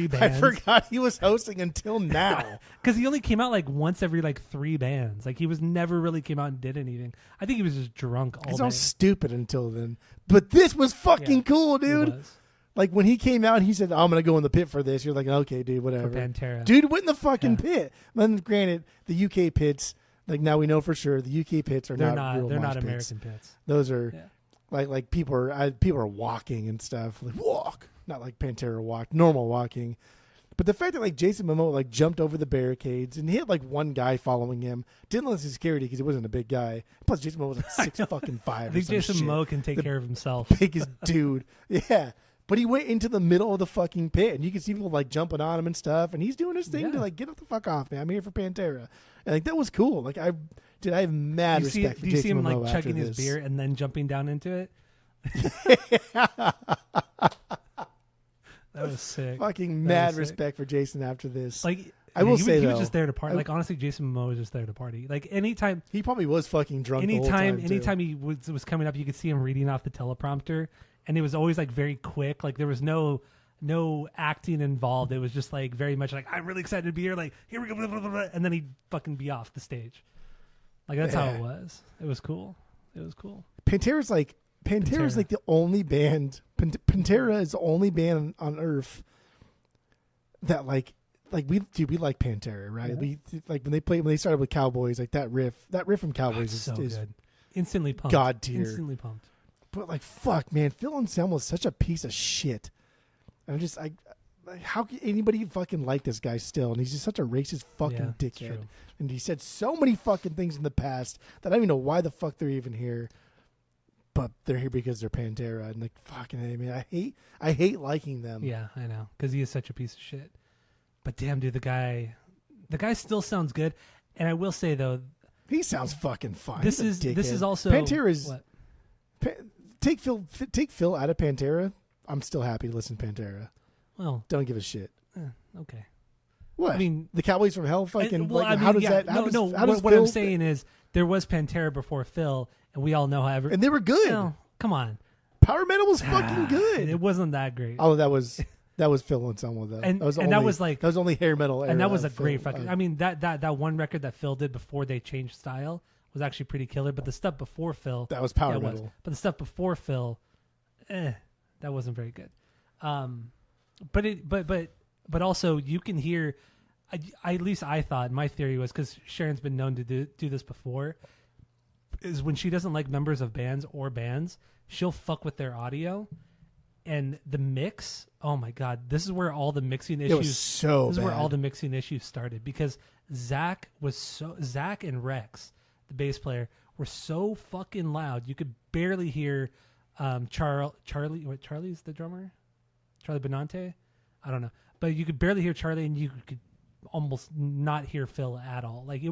bands. I forgot he was hosting until now. Because he only came out like once every 3 bands. Like he was never really came out and did anything. I think he was just drunk all day. It's all stupid until then. But this was fucking cool, dude. Like when he came out, he said, "I'm gonna go in the pit for this." You're like, "Okay, dude, whatever." For Pantera. Dude went in the fucking pit. Then, granted, the UK pits, like now we know for sure, the UK pits are not real they're mosh not pits. American pits. Those are like people are walking and stuff, like walk, not like Pantera walked, normal walking. But the fact that like Jason Momoa like jumped over the barricades and he had like one guy following him, didn't listen to security because he wasn't a big guy. Plus Jason Momoa was like 6'5". I think Jason Momoa can take care of himself. Biggest dude, yeah. But he went into the middle of the fucking pit, and you can see people like jumping on him and stuff, and he's doing his thing to like get the fuck off, man. I'm here for Pantera, and like that was cool. Like I have mad respect for Jason Momoa. Do you see him like chugging this. his beer and then jumping down into it? That was sick. Fucking mad respect for Jason after this. Like I will say he though, was just there to party. Like honestly, Jason Momoa was just there to party. Like anytime he probably was fucking drunk. Anytime he was coming up, you could see him reading off the teleprompter, and it was always like very quick. Like there was no acting involved. It was just like very much like I'm really excited to be here. Like here we go, blah, blah, blah, blah, and then he'd fucking be off the stage. Like that's how it was. It was cool. It was cool. Pantera's like the only band. Pantera is the only band on Earth that like we like Pantera, right? Yeah. We like when they started with Cowboys, like that riff from Cowboys is so is good. Instantly pumped. God tier. Instantly pumped. But like fuck, man, Phil Anselmo is such a piece of shit. I'm just how can anybody fucking like this guy still? And he's just such a racist fucking dickhead. And he said so many fucking things in the past that I don't even know why the fuck they're even here. But they're here because they're Pantera, and like fucking, I mean, I hate liking them. Yeah, I know, because he is such a piece of shit. But damn, dude, the guy still sounds good. And I will say though, he sounds fucking fine. This is also Pantera's. Take Phil out of Pantera. I'm still happy to listen to Pantera. Well, don't give a shit. Okay. What? I mean, the Cowboys from Hell fucking. What I'm saying is there was Pantera before Phil, and we all know how. And they were good. Come on. Power metal was fucking good. It wasn't that great. Oh, that was Phil Anselmo though. And that was only hair metal. And that was a great fucking. I mean that one record that Phil did before they changed style was actually pretty killer. But the stuff before Phil, that was power metal. But the stuff before Phil, that wasn't very good. But also you can hear. At least I thought my theory was because Sharon's been known to do this before. Is when she doesn't like members of bands, she'll fuck with their audio, and the mix. Oh my god, this is where all the mixing issues. It was so this bad. is where all the mixing issues started because Zach and Rex, the bass player, were so fucking loud you could barely hear Charlie. What, Charlie's the drummer? Charlie Benante? I don't know, but you could barely hear Charlie, and you could almost not hear Phil at all. Like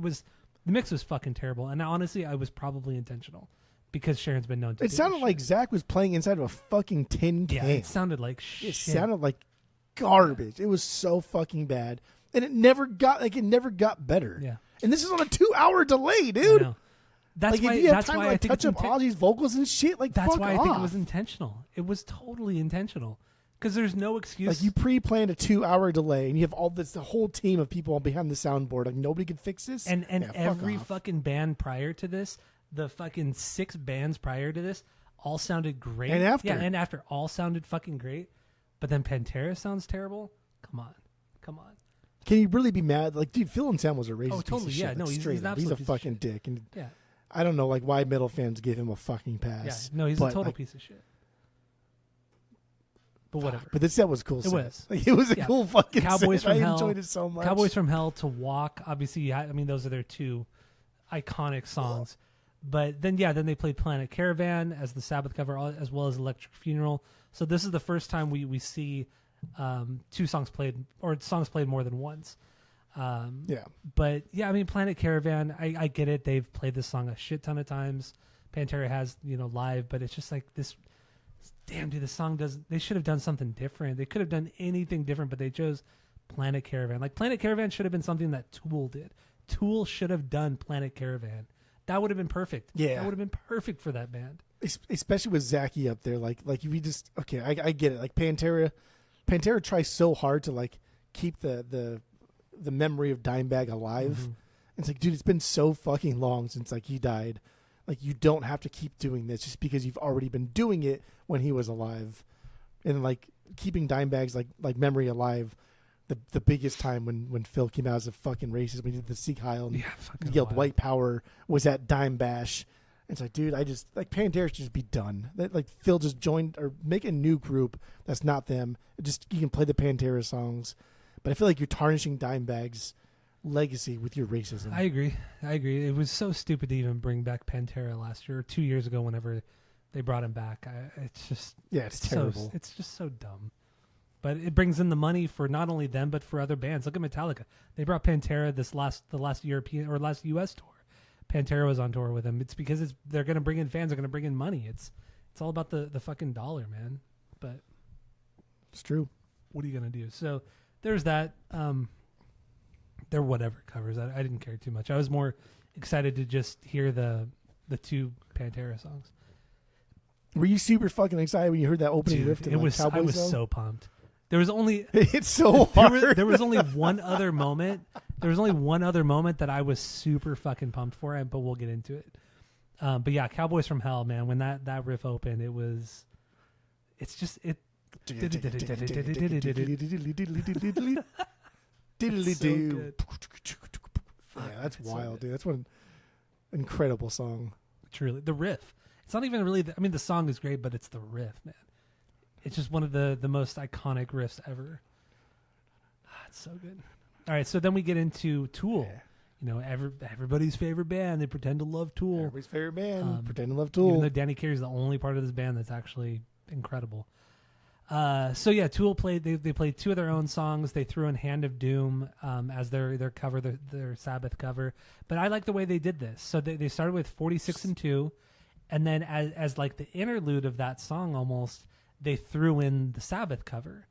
the mix was fucking terrible, and honestly, I was probably intentional because Sharon's been known to. It sounded like Zach was playing inside of a fucking tin can. Yeah, it sounded like shit. It sounded like garbage. It was so fucking bad, and it never got better. Yeah, and this is on a 2-hour delay, dude. I know. That's like why. If you have that's time why to I think touch up Ozzy's vocals and shit. Like that's fuck why off. I think it was intentional. It was totally intentional. Because there's no excuse. Like you pre-planned a 2-hour delay, and you have the whole team of people behind the soundboard. Like nobody can fix this. And every fucking band prior to this, the fucking 6 bands prior to this, all sounded great. And after all sounded fucking great. But then Pantera sounds terrible. Come on. Can you really be mad? Like, dude, Phil Anselmo was a racist. Oh, totally. Piece of Yeah, shit. no, Like, he's a fucking dick. And yeah, I don't know, like why metal fans give him a fucking pass. Yeah, no, he's a total piece of shit. But whatever. But this set was cool. It was. Like, it was a cool fucking Cowboys set. From I Hell. enjoyed it so much. Cowboys from Hell to Walk. Obviously, I mean, those are their 2 iconic songs. But then they played Planet Caravan as the Sabbath cover, as well as Electric Funeral. So this is the first time we see 2 songs played, or songs played more than once. But yeah, I mean, Planet Caravan, I get it. They've played this song a shit ton of times. Pantera has, live, but it's just like this. Damn, dude, the song they should have done something different. They could have done anything different, but they chose Planet Caravan. Like, Planet Caravan should have been something that Tool did. Tool should have done Planet Caravan. That would have been perfect. Yeah. That would have been perfect for that band. Especially with Zachy up there. Like we just, okay, I get it. Like, Pantera tries so hard to, like, keep the memory of Dimebag alive. Mm-hmm. It's like, dude, it's been so fucking long since, like, he died. Like, you don't have to keep doing this just because you've already been doing it when he was alive. And, like, keeping Dimebags like memory alive. The biggest time when Phil came out as a fucking racist, we did the Sieg Heil and yelled wild. white power, was at Dime Bash. And it's like, dude, I just like Pantera should just be done. Like Phil just joined or make a new group that's not them. Just you can play the Pantera songs, but I feel like you're tarnishing Dimebag's legacy with your racism. I agree. It was so stupid to even bring back Pantera last year or 2 years ago whenever they brought him back. It's terrible. It's just so dumb. But it brings in the money for not only them but for other bands. Look at Metallica. They brought Pantera the last European or last US tour. Pantera was on tour with them. It's because they're going to bring in fans. They're going to bring in money. It's all about the fucking dollar, man. But it's true. What are you going to do? So there's that. They're whatever covers. I didn't care too much. I was more excited to just hear the two Pantera songs. Were you super fucking excited when you heard that opening riff? I was so pumped. There was only it's so hard. There was only one other moment. There was only one other moment that I was super fucking pumped for, but we'll get into it. But yeah, Cowboys from Hell, man. When that riff opened, it's just it. So good. Yeah, that's wild, dude. That's one incredible song. Truly, the riff. It's not even really. The song is great, but it's the riff, man. It's just one of the most iconic riffs ever. It's so good. All right, so then we get into Tool. Everybody's favorite band. They pretend to love Tool. Everybody's favorite band. Pretend to love Tool. Even though Danny Carey's the only part of this band that's actually incredible. Tool played. They played two of their own songs. They threw in "Hand of Doom" as their cover, their Sabbath cover. But I like the way they did this. So they started with 46 and 2, and then as like the interlude of that song, almost they threw in the Sabbath cover.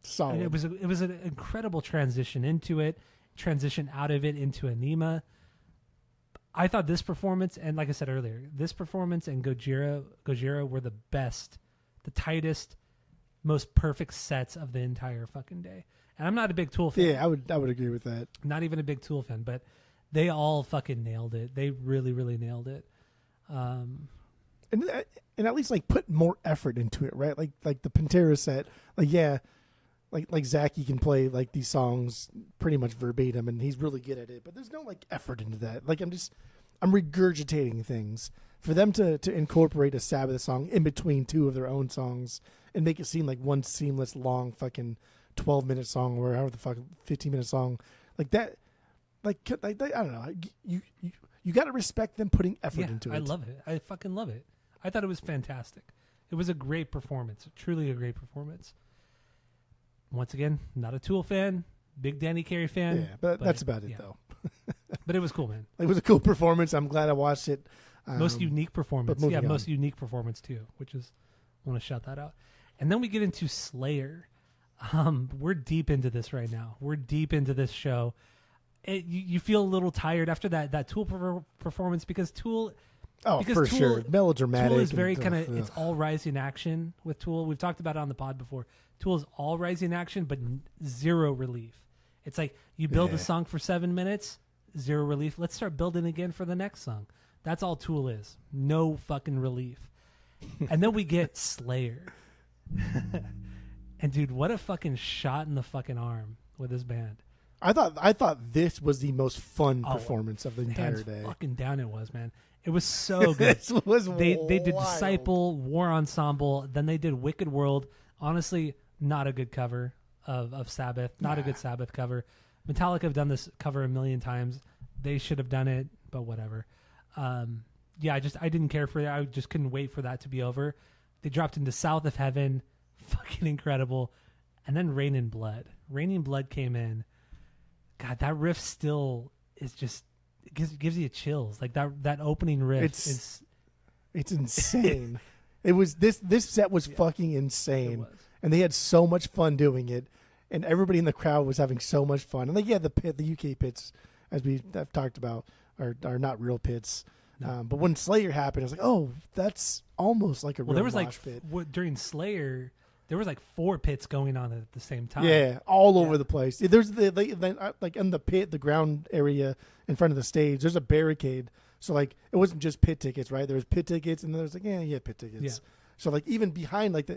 Solid. And it was an incredible transition into it, transition out of it into Anima. I thought this performance, and like I said earlier, this performance and Gojira were the best, the tightest, most perfect sets of the entire fucking day. And I'm not a big Tool fan. Yeah, I would agree with that. Not even a big Tool fan, but they all fucking nailed it. They really, really nailed it. And at least like put more effort into it, right? Like the Pantera set, like Zachy can play like these songs pretty much verbatim, and he's really good at it. But there's no like effort into that. Like I'm regurgitating things. For them to incorporate a Sabbath song in between two of their own songs and make it seem like one seamless long fucking 12-minute song or however the fuck 15-minute song like that, like I don't know. You got to respect them putting effort into it. I love it. I fucking love it. I thought it was fantastic. It was a great performance. Truly a great performance. Once again, not a Tool fan, big Danny Carey fan. Yeah, but that's about it, though. But it was cool, man. It was a cool performance. I'm glad I watched it. Most unique performance. Yeah, most unique performance, too, which is, I want to shout that out. And then we get into Slayer. We're deep into this right now. We're deep into this show. You feel a little tired after that Tool performance because Tool... Oh, for sure. Melodramatic. Tool is very kind of, it's all rising action with Tool. We've talked about it on the pod before. Tool is all rising action, but zero relief. It's like you build a song for 7 minutes, zero relief. Let's start building again for the next song. That's all Tool is. No fucking relief. And then we get Slayer. And dude, what a fucking shot in the fucking arm with this band. I thought this was the most fun performance of the entire day. Fucking down it was, man. It was so good. They did Disciple, War Ensemble, then they did Wicked World. Honestly, not a good cover of Sabbath. Not a good Sabbath cover. Metallica have done this cover a million times. They should have done it, but whatever. I didn't care for that. I just couldn't wait for that to be over. They dropped into South of Heaven. Fucking incredible. And then Rain in Blood. Rain in Blood came in. God, that riff still is just... It gives you chills. Like that opening riff it's insane. It was this set was fucking insane. And they had so much fun doing it. And everybody in the crowd was having so much fun. And the UK pits, as we have talked about, are not real pits. No. But when Slayer happened, I was like, oh, that's almost like a real mosh pit. During Slayer, there was like 4 pits going on at the same time. Yeah, all over the place. There's like in the pit, the ground area in front of the stage, there's a barricade. So like it wasn't just pit tickets, right? There was pit tickets, and then there was like, pit tickets. Yeah. So like even behind like the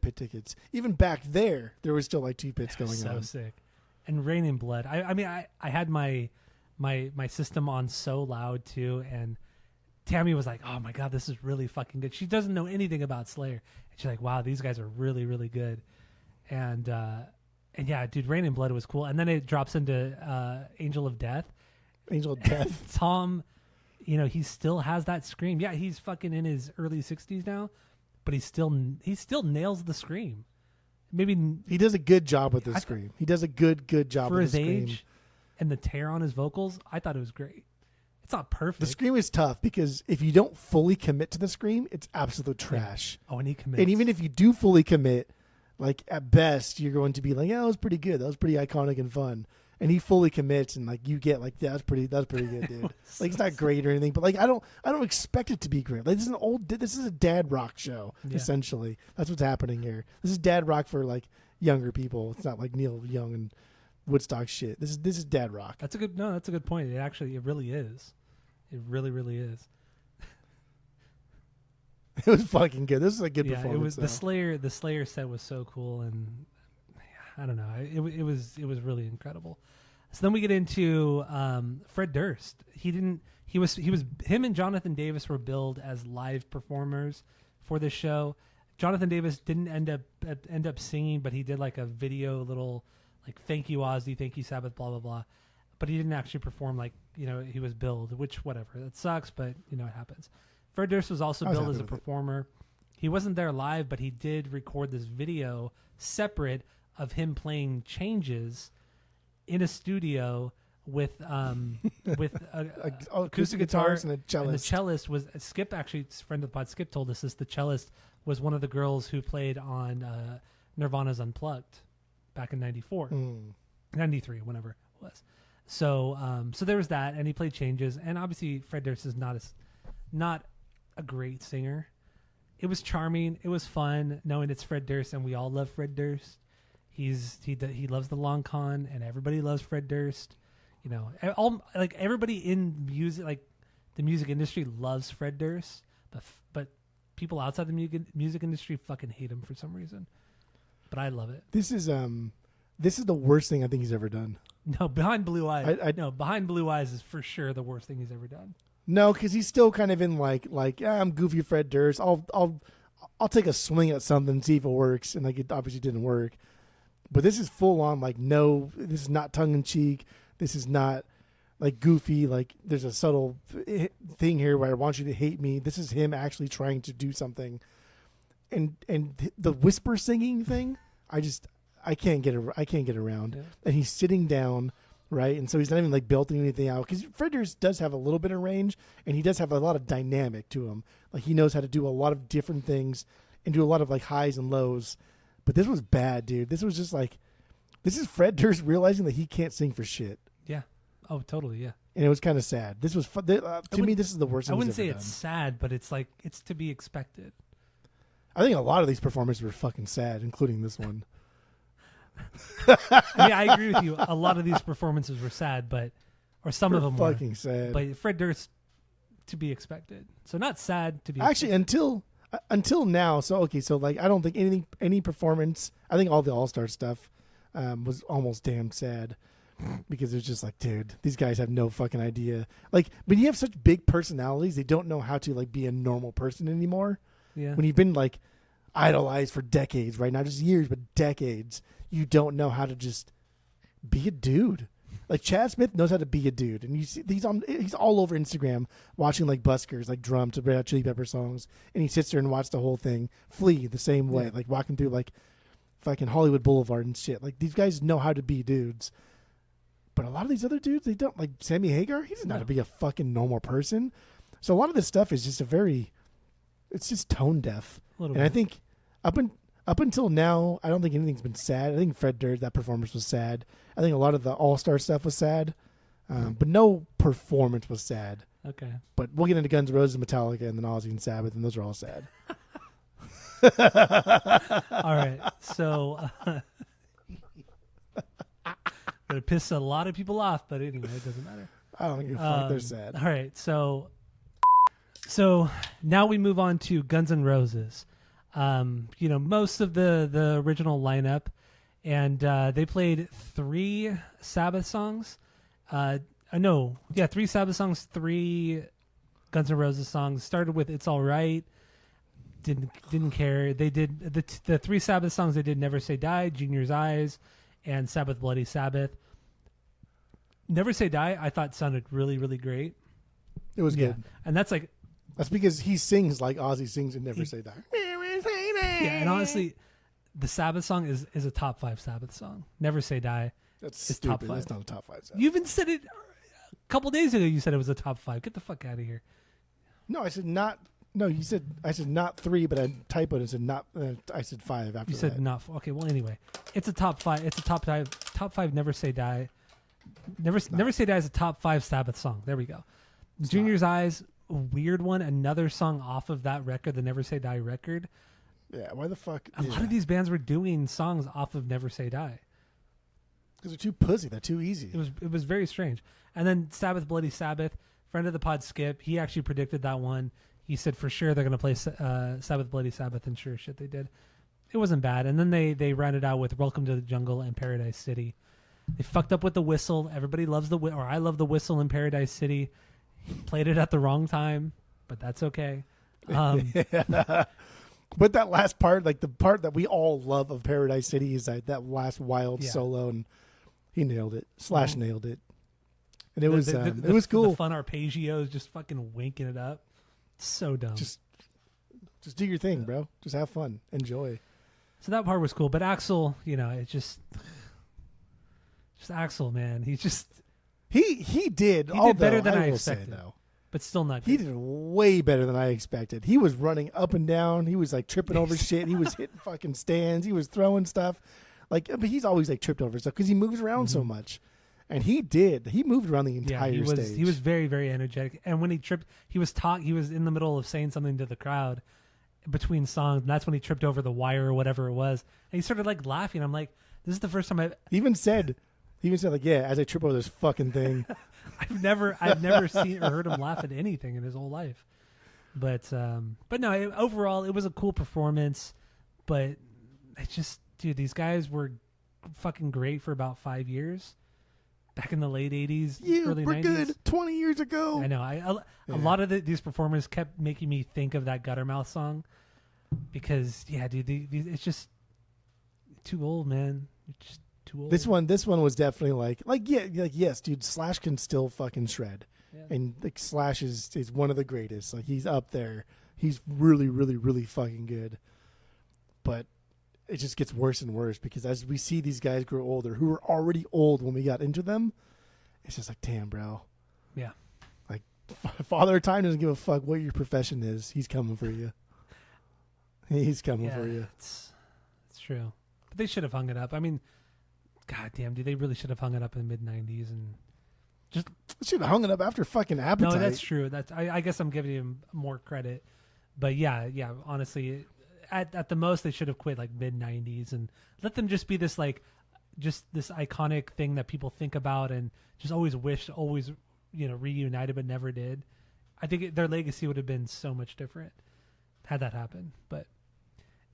pit tickets, even back there was still like 2 pits going on. So sick. And Rain in Blood. I mean I had my system on so loud too, and Tammy was like, "Oh my god, this is really fucking good." She doesn't know anything about Slayer, and she's like, "Wow, these guys are really really good." And yeah, dude, Rain in Blood was cool. And then it drops into Angel of Death. Angel of Death. Tom, he still has that scream. Yeah, he's fucking in his early 60s now, but he still nails the scream. Maybe he does a good job with the scream. He does a good job for with his the scream. age and the tear on his vocals. I thought it was great. It's not perfect. The scream is tough because if you don't fully commit to the scream, it's absolute trash. Yeah. Oh, and he commits. And even if you do fully commit, like at best, you're going to be like, "Yeah, that was pretty good. That was pretty iconic and fun." And he fully commits, and like you get like, "Yeah, that's pretty good, dude." Like it's not great or anything, but like I don't expect it to be great. Like this is a dad rock show essentially. That's what's happening here. This is dad rock for like younger people. It's not like Neil Young and Woodstock shit. This is dad rock. That's a good point. It really is. It really really is. It was fucking good. This is a good performance. It was the Slayer set was so cool, and I don't know. It was really incredible. So then we get into Fred Durst. Him and Jonathan Davis were billed as live performers for this show. Jonathan Davis didn't end up singing, but he did like a video little like "Thank you Ozzy, thank you Sabbath," blah blah blah. But he didn't actually perform like he was billed, which whatever. That sucks, but it happens. Fred Durst was also billed as a performer. He wasn't there live, but he did record this video separate of him playing changes in a studio with acoustic guitars and a cellist. And the cellist was Skip. Actually, friend of the pod, Skip told us this. The cellist was one of the girls who played on Nirvana's Unplugged back in '94, 93, whenever it was. So there was that, and he played changes. And obviously, Fred Durst is not a great singer. It was charming. It was fun knowing it's Fred Durst, and we all love Fred Durst. He loves the long con, and everybody loves Fred Durst. Everybody in music, like the music industry, loves Fred Durst, but people outside the music industry fucking hate him for some reason. But I love it. This is the worst thing I think he's ever done. No, Behind Blue Eyes. Behind Blue Eyes is for sure the worst thing he's ever done. No, because he's still kind of in like I'm goofy Fred Durst. I'll take a swing at something and see if it works, and like it obviously didn't work. But this is full on like no, this is not tongue in cheek. This is not like goofy. Like there's a subtle thing here where I want you to hate me. This is him actually trying to do something, and the whisper singing thing, I can't get around. Yeah. And he's sitting down. Right, and so he's not even like belting anything out because Fred Durst does have a little bit of range, and he does have a lot of dynamic to him. Like he knows how to do a lot of different things and do a lot of like highs and lows. But this was bad, dude. This was just like, this is Fred Durst realizing that he can't sing for shit. Yeah. Oh, totally. Yeah. And it was kind of sad. This was to me. This is the worst thing. I wouldn't say it's sad, but it's like it's to be expected. I think a lot of these performances were fucking sad, including this one. I agree with you. A lot of these performances were sad, or some of them were fucking sad. But Fred Durst, to be expected. So not sad to be actually expected. until now. So okay, so like I don't think any performance. I think all the All-Star stuff was almost damn sad because it's just like, dude, these guys have no fucking idea. Like when you have such big personalities, they don't know how to like be a normal person anymore. Yeah. When you've been like idolized for decades, right? Not just years, but decades. You don't know how to just be a dude. Like Chad Smith knows how to be a dude, and you see he's all over Instagram watching like buskers, like drum to Red Hot Chili Pepper songs, and he sits there and watches the whole thing. Flea the same way, like walking through like fucking Hollywood Boulevard and shit. Like these guys know how to be dudes, but a lot of these other dudes, they don't. Like Sammy Hagar, he doesn't know how to be a fucking normal person. So a lot of this stuff is just it's just tone deaf, and I think up until now, I don't think anything's been sad. I think Fred Durst, that performance was sad. I think a lot of the All-Star stuff was sad, but no performance was sad. Okay. But we'll get into Guns N' Roses, Metallica, and then Ozzy and Sabbath, and those are all sad. All right. So, gonna piss a lot of people off, but anyway, it doesn't matter. I don't give a fuck. They're sad. All right. So now we move on to Guns N' Roses. Most of the original lineup, and they played 3 Sabbath songs. 3 Sabbath songs, 3 Guns N' Roses songs. Started with "It's All Right." Didn't care. They did the 3 Sabbath songs. They did "Never Say Die," "Junior's Eyes," and "Sabbath Bloody Sabbath." "Never Say Die" I thought sounded really, really great. It was good, and that's because he sings like Ozzy sings in "Never Say Die." Yeah, and honestly, the Sabbath song is a top 5 Sabbath song. "Never Say Die." That's stupid. Top 5. That's not a top 5 Sabbath. You even said it a couple days ago. You said it was a top 5. Get the fuck out of here. No, I said not. No, I said not 3, but I typoed and said not. I said 5 after. You said that. not. Okay, well anyway, it's a top 5. It's a top 5. Top 5. "Never Say Die." Never Say Die is a top 5 Sabbath song. There we go. "Junior's Eyes," a weird one. Another song off of that record, the "Never Say Die" record. Yeah, why the fuck? A lot of these bands were doing songs off of "Never Say Die." Because they're too pussy. They're too easy. It was very strange. And then "Sabbath Bloody Sabbath," friend of the pod Skip, he actually predicted that one. He said for sure they're going to play "Sabbath Bloody Sabbath," and sure shit they did. It wasn't bad. And then they rounded out with "Welcome to the Jungle" and "Paradise City." They fucked up with the whistle. Everybody loves I love the whistle in "Paradise City." Played it at the wrong time, but that's okay. But that last part, like the part that we all love of "Paradise City," is that last wild solo, and he nailed it. Slash nailed it, and it was cool. The fun arpeggios, just fucking winking it up. So dumb. Just do your thing, bro. Just have fun, enjoy. So that part was cool, but Axl, it just Axl, man. He did better than I expected, though. But still not good. He did way better than I expected. He was running up and down. He was like tripping over shit. He was hitting fucking stands. He was throwing stuff. But he's always like tripped over stuff because he moves around so much. And he did. He moved around the entire stage. He was very, very energetic. And when he tripped, he was in the middle of saying something to the crowd between songs, and that's when he tripped over the wire or whatever it was. And he started like laughing. I'm like, this is the first time I've even said like, yeah, as I trip over this fucking thing. I've never seen or heard him laugh at anything in his whole life. But no, overall it was a cool performance. But it's just, dude, these guys were fucking great for about 5 years. Back in the late 80s, early 90s. We're good 20 years ago. I know. A lot of these performers kept making me think of that Guttermouth song. Because, yeah, dude, it's just too old, man. It's just too old. This one was definitely yes, dude, Slash can still fucking shred. Yeah. And like Slash is one of the greatest. Like, he's up there. He's really, really, really fucking good. But it just gets worse and worse because as we see these guys grow older, who were already old when we got into them, it's just like, damn, bro. Yeah. Like, Father Time doesn't give a fuck what your profession is. He's coming for you. He's coming for you. It's true. But they should have hung it up. I mean, goddamn, dude, they really should have hung it up in the mid-90s and just... They should have hung it up after fucking Appetite. No, that's true. I guess I'm giving him more credit. But yeah, honestly... At the most, they should have quit like mid-90s and let them just be this like, just this iconic thing that people think about and just always reunited but never did. I think their legacy would have been so much different had that happened.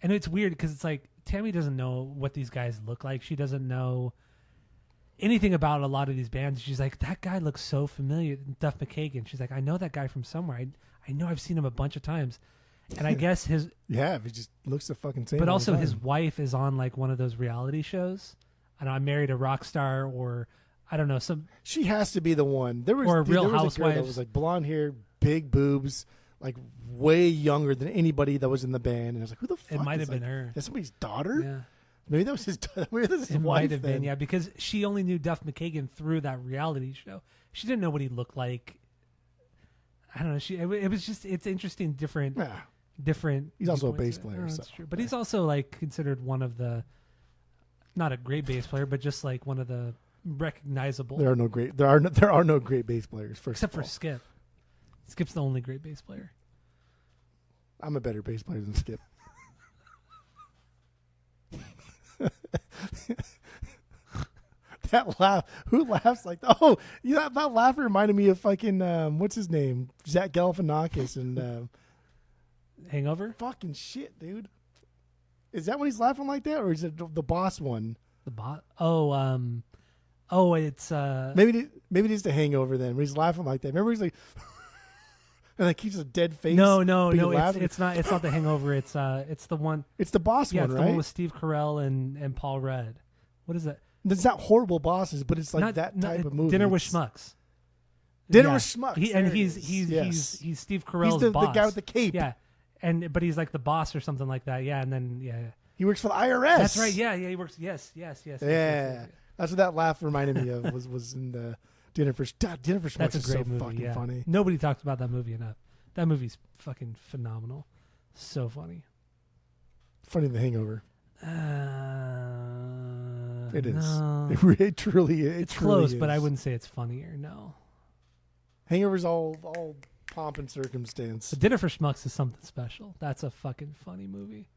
And it's weird because it's like Tammy doesn't know what these guys look like. She doesn't know anything about a lot of these bands. She's like, that guy looks so familiar, Duff McKagan. She's like, I know that guy from somewhere. I know I've seen him a bunch of times. And I guess he just looks the fucking same. But also his wife is on like one of those reality shows. I know, I married a rock star, or I don't know, she has to be the one. There was a Real Housewives. A girl that was like blonde hair, big boobs, like way younger than anybody that was in the band. And I was like, who the fuck? It might have been her. That's somebody's daughter. Yeah. Maybe that was his. Maybe that was his wife. It might have been, yeah, because she only knew Duff McKagan through that reality show. She didn't know what he looked like. I don't know. It was just, it's interesting, different. Yeah. Different. He's also a bass player. That's true. But he's also like considered one of the, not a great bass player, but just like one of the recognizable. There are no great bass players. Except for Skip. Skip's the only great bass player. I'm a better bass player than Skip. That laugh. Who laughs like that? Oh, yeah, that laugh reminded me of fucking what's his name? Zach Galifianakis and. Hangover? Fucking shit, dude. Is that when he's laughing like that, or is it the boss one? The boss? Oh, it's maybe it is the Hangover then. When he's laughing like that. Remember he's like, and like keeps a dead face. No. It's not. It's not the Hangover. It's the one. It's the boss one, it's right? the one with Steve Carell and Paul Rudd. What is that? It's not horrible bosses, but it's like that type of movie. Dinner with Schmucks. Dinner with Schmucks. He's Steve Carell's he's boss. the guy with the cape. Yeah, but he's like the boss or something like that. Yeah, and then he works for the IRS. That's right. Yeah, he works. Yes. Yes. That's what that laugh reminded me of. Was in the Dinner for Schmucks. That's a great movie. Fucking funny. Nobody talks about that movie enough. That movie's fucking phenomenal. So funny. Funny The Hangover. It is. No. It truly is. It's close, but I wouldn't say it's funnier. No. Hangover's all pomp and circumstance. But Dinner for Schmucks is something special. That's a fucking funny movie.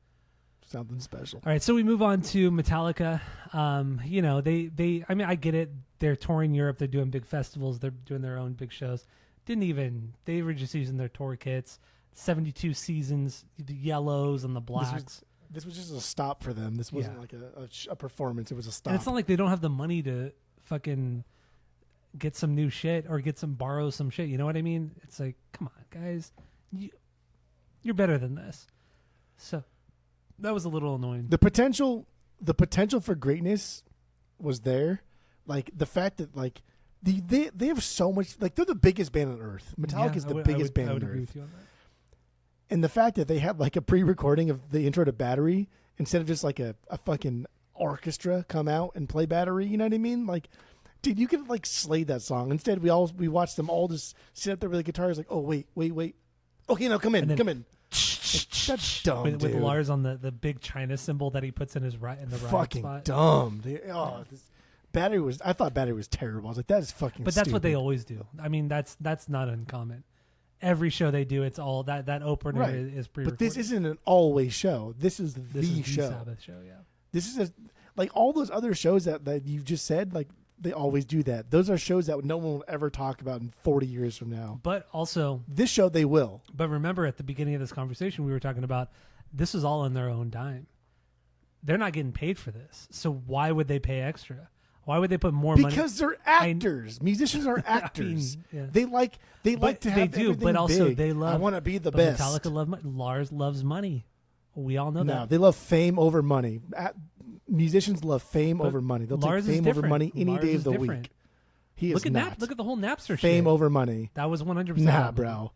Something special. All right, so we move on to Metallica. They I mean, I get it. They're touring Europe. They're doing big festivals. They're doing their own big shows. They were just using their tour kits. 72 seasons, the yellows and the blacks. This was just a stop for them. This wasn't like a performance. It was a stop. And it's not like they don't have the money to fucking get some new shit or borrow some shit. You know what I mean? It's like, come on, guys. You're better than this. So that was a little annoying. The potential for greatness was there. Like the fact that like they have so much, like they're the biggest band on earth. Metallica is the biggest band on earth. And the fact that they had like a pre-recording of the intro to Battery instead of just like a fucking orchestra come out and play Battery, you know what I mean? Like, dude, you could like slay that song. Instead, we watched them all just sit up there with the guitars, like, oh wait. Okay, now come in. That's dumb, with Lars on the big China symbol that he puts in his right fucking spot. Dumb. I thought Battery was terrible. I was like, that is fucking. But that's what they always do. I mean, that's not uncommon. Every show they do, it's all that opener is pre-recorded. But this isn't an always show. This is the show. Sabbath show, yeah. This is like all those other shows that you just said, like they always do that. Those are shows that no one will ever talk about in 40 years from now. But also, this show they will. But remember, at the beginning of this conversation, we were talking about this is all on their own dime. They're not getting paid for this, so why would they pay extra? Why would they put more money? Because they're actors. Musicians are actors. I mean, They like to have. They do, but also big. they love. I want to be the best. Metallica love money. Lars loves money. We all know that. No, they love fame over money. Musicians love fame over money. They'll Lars take fame over money any day of the different. week. He is not. Look at the whole Napster fame shit. over money. That was 100%. Nah, bro.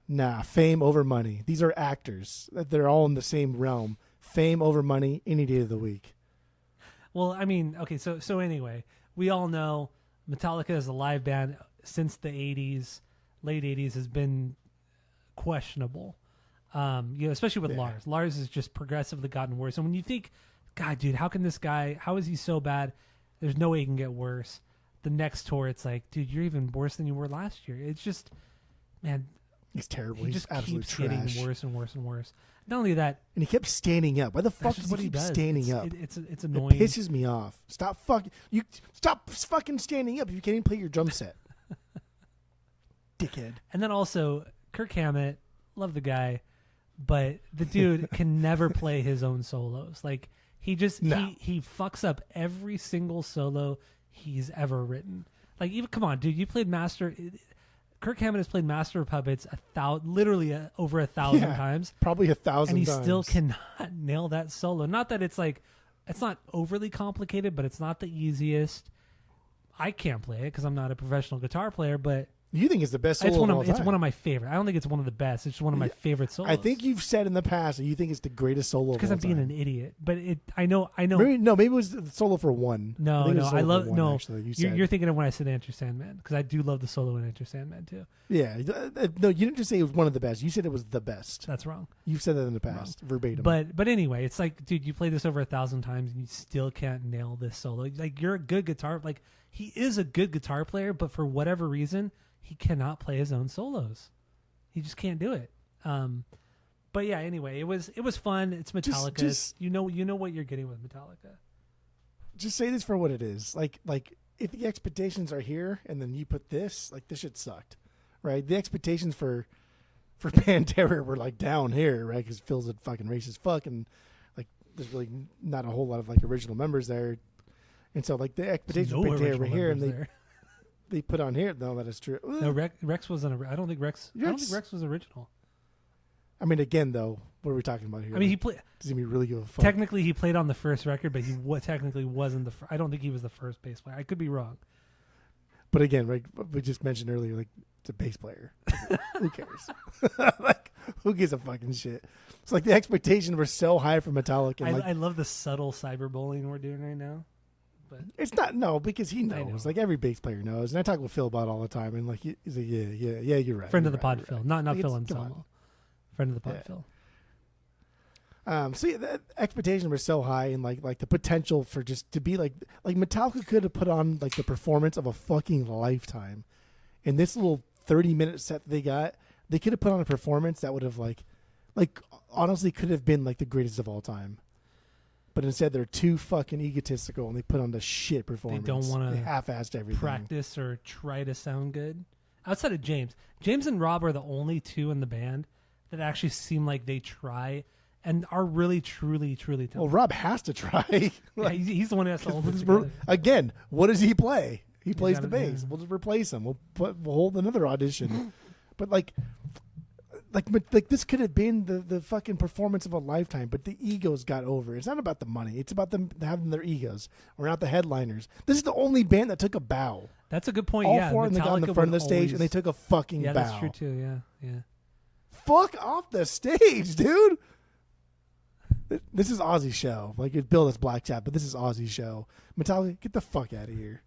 Nah, fame over money. These are actors. They're all in the same realm. Fame over money any day of the week. Well, I mean, okay, so anyway, we all know Metallica as a live band since the 80s, late 80s, has been questionable. Especially with Lars. Lars has just progressively gotten worse. And when you think, God, dude, how is he so bad? There's no way he can get worse. The next tour, it's like, dude, you're even worse than you were last year. It's just, man. He's terrible. He just keeps trash. Getting worse and worse and worse. Not only that, and he kept standing up. Why the fuck does he keep standing up? It's annoying. It pisses me off. Stop fucking standing up if you can't even play your drum set. Dickhead. And then also Kirk Hammett, love the guy, but the dude can never play his own solos. Like he fucks up every single solo he's ever written. Like even come on, dude, you played Master. Kirk Hammett has played Master of Puppets literally over 1,000 times. Probably 1,000 times. And he still cannot nail that solo. Not that it's like, it's not overly complicated, but it's not the easiest. I can't play it because I'm not a professional guitar player, but you think it's the best solo it's of all time. It's one of my favorite. I don't think it's one of the best. It's just one of my favorite solos. I think you've said in the past that you think it's the greatest solo of all time. Because I'm being an idiot. But I know. Maybe it was the solo for one. No, I love one, you're thinking of when I said Enter Sandman because I do love the solo in Enter Sandman too. Yeah, no, you didn't just say it was one of the best. You said it was the best. That's wrong. You've said that in the past, verbatim. But anyway, it's like, dude, you played this over 1,000 times and you still can't nail this solo. Like you're a good guitar. Like he is a good guitar player, but for whatever reason, he cannot play his own solos. He just can't do it. But yeah, anyway, it was fun. It's Metallica. Just, you know what you're getting with Metallica. Just say this for what it is. Like if the expectations are here and then you put this, like this shit sucked, right? The expectations for Pantera were like down here, right? Because Phil's a fucking racist fuck and like there's really not a whole lot of like original members there, and so like the expectations were over here, and they put on here. No, that is true. No, Rex wasn't. I don't think Rex was original. I mean, again, though, what are we talking about here? I mean, he played. Does he really give a fuck? Technically, he played on the first record, but he technically wasn't I don't think he was the first bass player. I could be wrong. But again, like we just mentioned earlier, like it's a bass player. Who cares? Like, who gives a fucking shit? It's like the expectations were so high for Metallica. And I love the subtle cyberbullying we're doing right now. But it's not because he knows. Like every bass player knows, and I talk with Phil about it all the time. And like he's like, yeah, you're right. Friend of the pod, Phil, not Phil Anselmo. Friend of the pod, Phil. So yeah, the expectations were so high, and like the potential for just to be like Metallica could have put on like the performance of a fucking lifetime. In this little 30-minute set that they could have put on a performance that would have like honestly could have been like the greatest of all time. But instead, they're too fucking egotistical, and they put on the shit performance. They don't want to half-assed everything. Practice or try to sound good. Outside of James and Rob are the only two in the band that actually seem like they try and are really, truly, truly talented. Well, Rob has to try. Yeah, he's the one who has to hold it together. Again, what does he play? He plays the bass. Yeah. We'll just replace him. We'll hold another audition. But like this could have been the fucking performance of a lifetime, but the egos got over. It's not about the money. It's about them having their egos. We're not the headliners. This is the only band that took a bow. That's a good point. All four of them got on the front of the stage, and they took a fucking bow. Yeah, that's true too. Yeah. Fuck off the stage, dude. This is Ozzy's show. Like, it's billed as Black Sabbath, but this is Ozzy's show. Metallica, get the fuck out of here.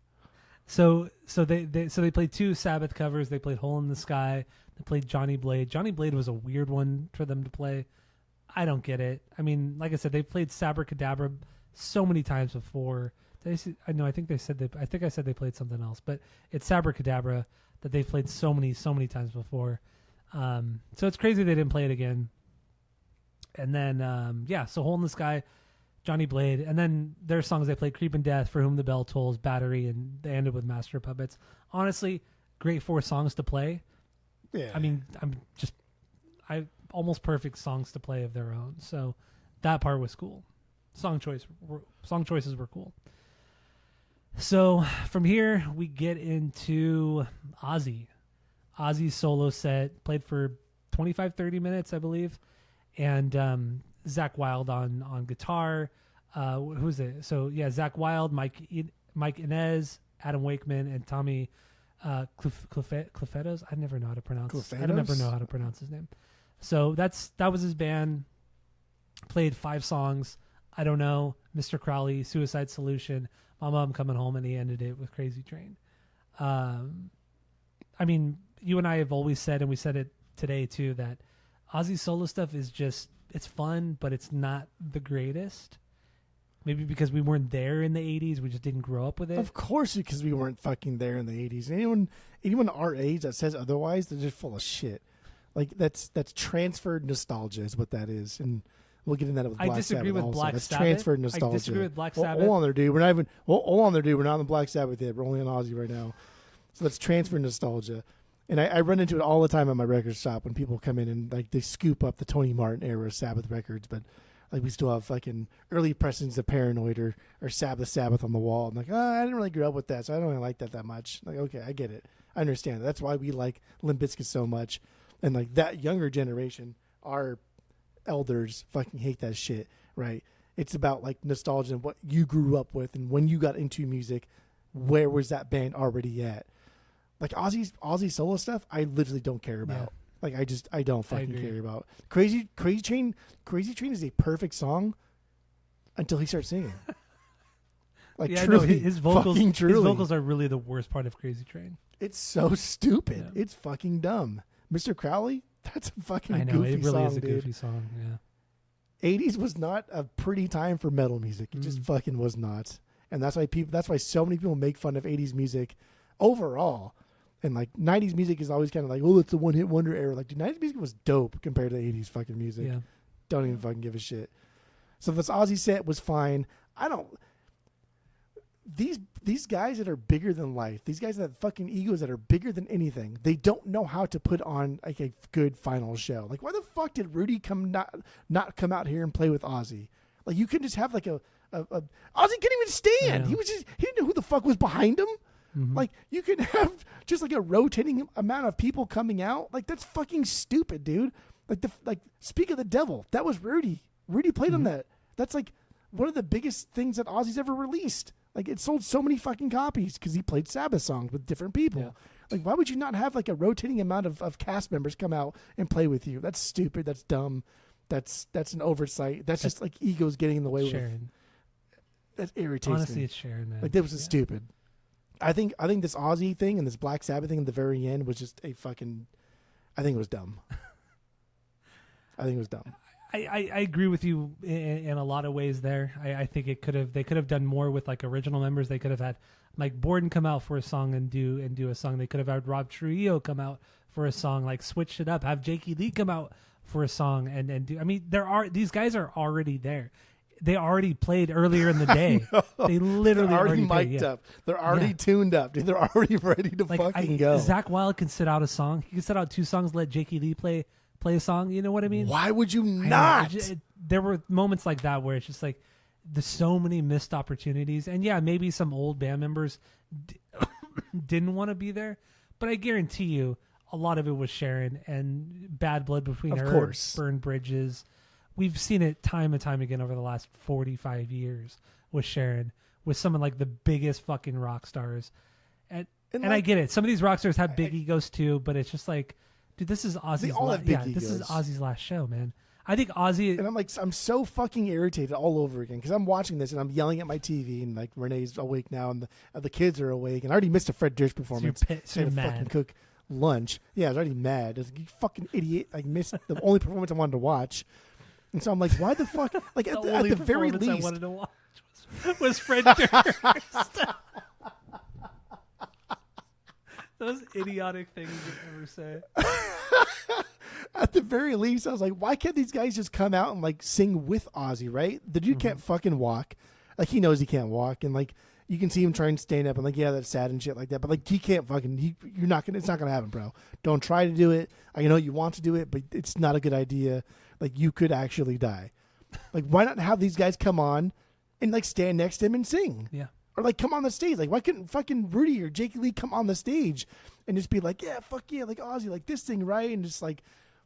So they played two Sabbath covers. They played Hole in the Sky. They played Johnny Blade. Johnny Blade was a weird one for them to play. I don't get it. I mean, like I said, they played Sabracadabra so many times before. I think I said they played something else, but it's Sabracadabra that they've played so many times before. So it's crazy they didn't play it again. And then so Hole in the Sky, Johnny Blade, and then their songs they played Creep and Death, For Whom the Bell Tolls, Battery, and they ended with Master of Puppets. Honestly, great 4 songs to play. Yeah. I mean, I almost perfect songs to play of their own. So that part was cool. Song choices were cool. So from here we get into Ozzy. Ozzy's solo set played for 25-30 minutes, I believe. And Zakk Wylde on guitar. Who's it? So yeah, Zakk Wylde, Mike Inez, Adam Wakeman, and Tommy Clufetos. I never know how to pronounce. Clufetos? I never know how to pronounce his name. So that was his band. Played 5 songs. I don't know. Mr. Crowley, Suicide Solution, Mama I'm Coming Home, and he ended it with Crazy Train. I mean, you and I have always said, and we said it today too, that Ozzy's solo stuff is just, it's fun, but it's not the greatest. Maybe because we weren't there in the 80s. We just didn't grow up with it. Of course, because we weren't fucking there in the 80s. Anyone our age that says otherwise, they're just full of shit. Like, that's transferred nostalgia is what that is. And we'll get into that with Black Sabbath. I disagree with also. Black That's Sabbath. Transferred nostalgia. I disagree with Black Sabbath. Hold on there, dude. We're not even. Hold on there, dude. We're not on the Black Sabbath yet. We're only on Ozzy right now. So that's transferred nostalgia. And I run into it all the time at my record shop when people come in and like they scoop up the Tony Martin era Sabbath records, but like we still have fucking early pressings of Paranoid or Sabbath on the wall. I'm like, I didn't really grow up with that, so I don't really like that much. Like, okay, I get it. I understand. That's why we like Limp Bizkit so much. And like that younger generation, our elders fucking hate that shit, right? It's about like nostalgia and what you grew up with and when you got into music, where was that band already at? Like Ozzy solo stuff, I literally don't care about. Yeah. Like I don't fucking care about. Crazy Train is a perfect song until he starts singing. Like truly, no, his vocals, fucking truly. His vocals are really the worst part of Crazy Train. It's so stupid. Yeah. It's fucking dumb. Mr. Crowley, that's a fucking I know, goofy it really song, is a dude. goofy song. Yeah. 80s was not a pretty time for metal music. It just fucking was not. And that's why so many people make fun of 80s music overall. And like 90s music is always kind of like, oh, it's the one hit wonder era. Like, dude, 90s music was dope compared to the 80s fucking music. Yeah. Don't even fucking give a shit. So this Ozzy set was fine. These guys that are bigger than life, these guys that have fucking egos that are bigger than anything, they don't know how to put on like a good final show. Like, why the fuck did Rudy not come out here and play with Ozzy? Like, you couldn't just have like a Ozzy couldn't even stand. He didn't know who the fuck was behind him. Mm-hmm. Like, you could have just like a rotating amount of people coming out. Like, that's fucking stupid, dude. Like speak of the devil. That was Rudy. Rudy played on that. That's like one of the biggest things that Ozzy's ever released. Like, it sold so many fucking copies because he played Sabbath songs with different people. Yeah. Like, why would you not have like a rotating amount of cast members come out and play with you? That's stupid. That's dumb. That's an oversight. That's just like egos getting in the way. Sharon. That irritates me. Honestly, it's Sharon, man. Like, that was stupid. I think this Ozzy thing and this Black Sabbath thing at the very end was just a fucking. I think it was dumb. I agree with you in a lot of ways there. I think they could have done more with like original members. They could have had Mike Borden come out for a song and do a song. They could have had Rob Trujillo come out for a song, like switch it up. Have Jakey Lee come out for a song and do. I mean, these guys are already there. They already played earlier in the day. They literally They're already mic'd up. They're already tuned up, dude. They're already ready to fucking go. Zach Wilde can sit out a song. He can sit out 2 songs. Let Jakey Lee play a song. You know what I mean? Why would you not? There were moments like that where it's just like there's so many missed opportunities. And yeah, maybe some old band members didn't want to be there, but I guarantee you a lot of it was Sharon and bad blood between her, burned bridges. We've seen it time and time again over the last 45 years with Sharon, with someone like the biggest fucking rock stars. And I get it. Some of these rock stars have big egos too, but it's just like, dude, this is Ozzy's this is Ozzy's last show, man. I think Ozzy... And I'm so fucking irritated all over again because I'm watching this and I'm yelling at my TV and like Renee's awake now and the kids are awake and I already missed a Fred Durst performance. So you're mad. Fucking cook lunch. Yeah, I was already mad. I was like, you fucking idiot. I missed the only performance I wanted to watch. And so I'm like, why the fuck? Like, at the very least... I wanted to watch was Fred Durst. Those idiotic things you ever say. At the very least, I was like, why can't these guys just come out and like sing with Ozzy, right? The dude can't fucking walk. Like, he knows he can't walk. And like, you can see him trying to stand up and like, yeah, that's sad and shit like that. But like, he can't fucking, it's not going to happen, bro. Don't try to do it. I know you want to do it, but it's not a good idea. Like, you could actually die. Like, why not have these guys come on and like stand next to him and sing? Yeah. Or like come on the stage. Like, why couldn't fucking Rudy or Jakey Lee come on the stage and just be like, yeah, fuck yeah, like Ozzy, like this thing, right? And just like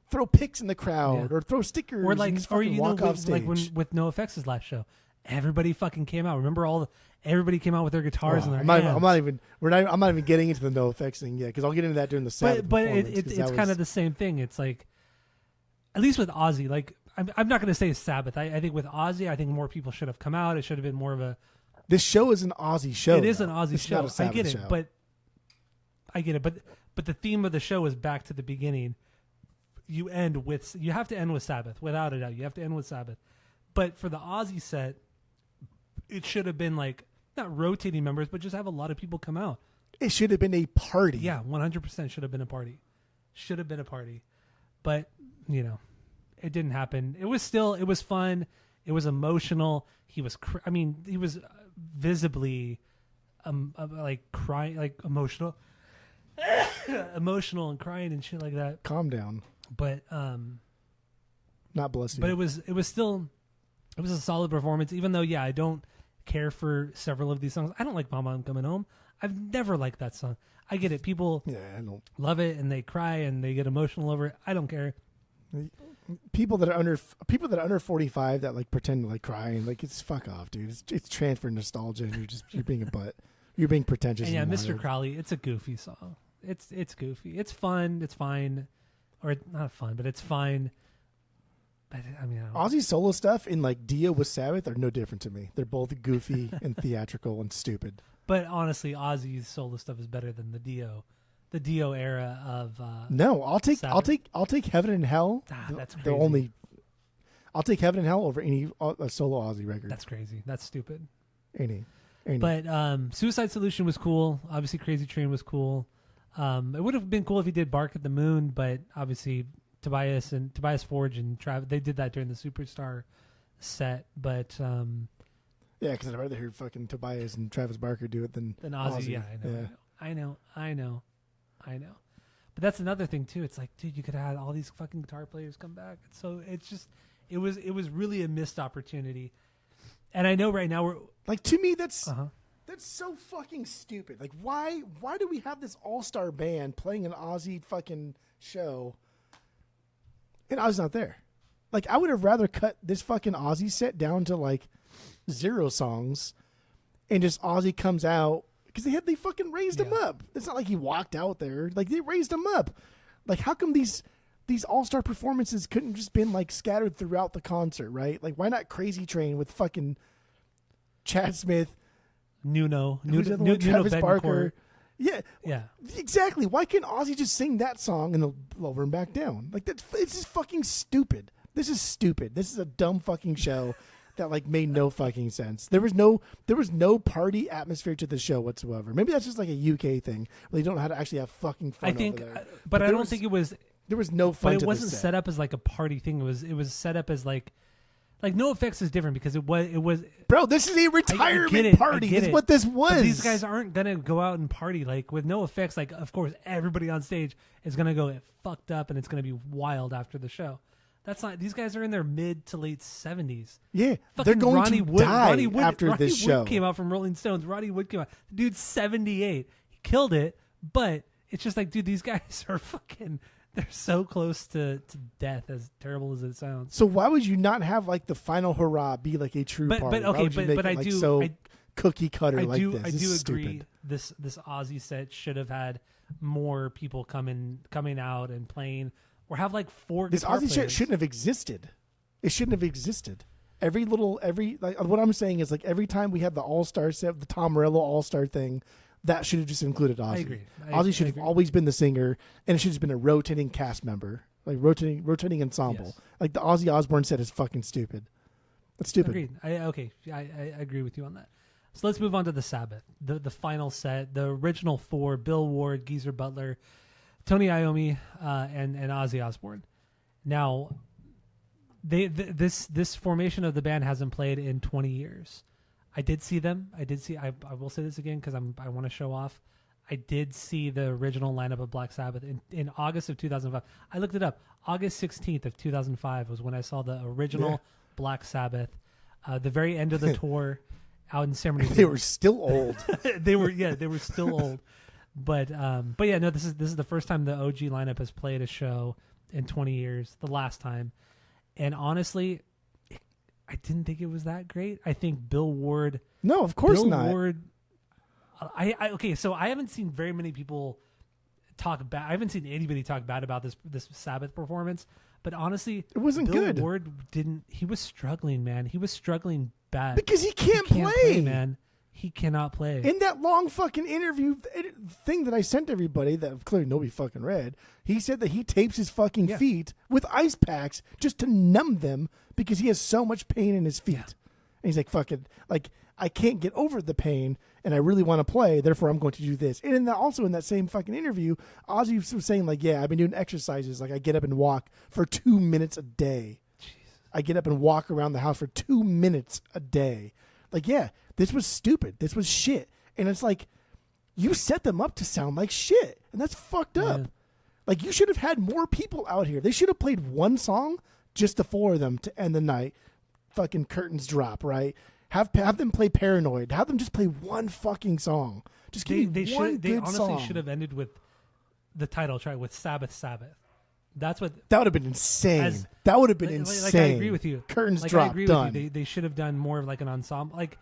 throw pics in the crowd or throw stickers or like, and just fucking walk off stage. Like with NoFX's last show, everybody fucking came out. Remember everybody came out with their guitars in their hands. I'm not even getting into the NoFX thing yet because I'll get into that during the Sabbath. But it's kind of the same thing. It's like, at least with Ozzy, like I'm not going to say Sabbath. I think with Ozzy, I think more people should have come out. It should have been more of a. This show is an Ozzy show. It is an Ozzy show. I get it, show. I get it. But the theme of the show is back to the beginning. You have to end with Sabbath, without a doubt. You have to end with Sabbath. But for the Ozzy set, it should have been like not rotating members, but just have a lot of people come out. It should have been a party. Yeah, 100% should have been a party. Should have been a party. But, it didn't happen. It was fun. It was emotional. He was visibly like crying, like emotional and crying and shit like that. Calm down. But not bless you. But it was a solid performance, even though I don't care for several of these songs. I don't like Mama I'm Coming Home. I've never liked that song. I get it. People I don't love it and they cry and they get emotional over it. I don't care. People that are under 45 that like pretend to like cry and like it's fuck off, dude. It's transfer nostalgia and you're being a butt. You're being pretentious. And Mr. Crowley, it's a goofy song. It's goofy. It's fun. It's fine. Or not fun, but it's fine. But I mean, Ozzy's solo stuff in like Dio with Sabbath are no different to me. They're both goofy and theatrical and stupid. But honestly, Ozzy's solo stuff is better than the Dio era of. No, I'll take Heaven and Hell. That's crazy. I'll take Heaven and Hell over any solo Ozzy record. That's crazy. That's stupid. Any. But Suicide Solution was cool. Obviously, Crazy Train was cool. It would have been cool if he did Bark at the Moon, but obviously Tobias Forge and Travis, they did that during the Superstar set. But yeah, because I'd rather hear fucking Tobias and Travis Barker do it than Ozzy. Yeah, I know. But that's another thing too. It's like, dude, you could have had all these fucking guitar players come back. So it was really a missed opportunity. And I know right now we're like, to me, that's so fucking stupid. Like, why do we have this all-star band playing an Ozzy fucking show and Ozzy's not there? Like, I would have rather cut this fucking Ozzy set down to like 0 songs and just Ozzy comes out because they fucking raised him up. It's not like he walked out there. Like, they raised him up. Like, how come these all-star performances couldn't just been like scattered throughout the concert, right? Like, why not Crazy Train with fucking Chad Smith, Nuno Travis Barker? Yeah, exactly. Why can't Ozzy just sing that song and they'll lower him back down? Like, it's just fucking stupid. This is stupid. This is a dumb fucking show that like made no fucking sense. There was no party atmosphere to the show whatsoever. Maybe that's just like a UK thing where they don't know how to actually have fucking fun. I think, over there. but I don't think it was. There was no fun. But it wasn't set up as like a party thing. It was set up as like No Effects is different because it was. Bro, this is a retirement party. That's what this was. But these guys aren't gonna go out and party like with No Effects. Like, of course, everybody on stage is gonna go get fucked up and it's gonna be wild after the show. That's not. These guys are in their mid to late 70s. Yeah, fucking they're going Ronnie to Wood, die Ronnie Wood, after Ronnie this Wood show. Came out from Rolling Stones. Ronnie Wood came out. The dude's 78. He killed it, but it's just like, dude, these guys are fucking. They're so close to death, as terrible as it sounds. So why would you not have like the final hurrah be like a true party? But okay, but I do cookie cutter I like do this. I This do is agree. stupid. This Ozzy set should have had more people coming out and playing, or have like 4 This guitar Ozzy players. shit shouldn't have existed. It shouldn't have existed. Every like what I'm saying is like every time we had the All-Star set, the Tom Morello All-Star thing, that should have just included Ozzy. I agree. Ozzy should have always been the singer, and it should have been a rotating cast member, like rotating ensemble. Yes. Like the Ozzy Osbourne set is fucking stupid. That's stupid. Agreed. I agree with you on that. So let's move on to the Sabbath, the final set, the original 4: Bill Ward, Geezer Butler, Tony Iommi, and Ozzy Osbourne. Now, this formation of the band hasn't played in 20 years. I did see them. I will say this again because I want to show off. I did see the original lineup of Black Sabbath in August of 2005. I looked it up. August 16th of 2005 was when I saw the original Black Sabbath. The very end of the tour out in San Bernardino. They were still old. they were still old. But yeah, no, this is the first time the OG lineup has played a show in 20 years. The last time, and honestly, I didn't think it was that great. I think Bill Ward. No, of course Bill not. Ward. Okay, so I haven't seen very many people talk bad. I haven't seen anybody talk bad about this Sabbath performance. But honestly, it wasn't Bill good. Ward didn't. He was struggling, man. He was struggling bad because he can't play, man. He cannot play. In that long fucking interview thing that I sent everybody that clearly nobody fucking read, he said that he tapes his fucking feet with ice packs just to numb them because he has so much pain in his feet. Yeah. And he's like, fucking, like, I can't get over the pain and I really want to play, therefore I'm going to do this. And also in that same fucking interview, Ozzy was saying like, yeah, I've been doing exercises. Like I get up and walk for 2 minutes a day. Jesus. I get up and walk around the house for 2 minutes a day. Like, yeah, this was stupid. This was shit. And it's like, you set them up to sound like shit. And that's fucked up. Yeah. Like, you should have had more people out here. They should have played one song, just the 4 of them to end the night. Fucking curtains drop, right? Have them play Paranoid. Have them just play one fucking song. Just give me one good song. They honestly should have ended with the title track with Sabbath, Sabbath. That would have been insane. That would have been insane. Like, I agree with you. Curtains drop. I agree done. With you. They should have done more of like an ensemble. Like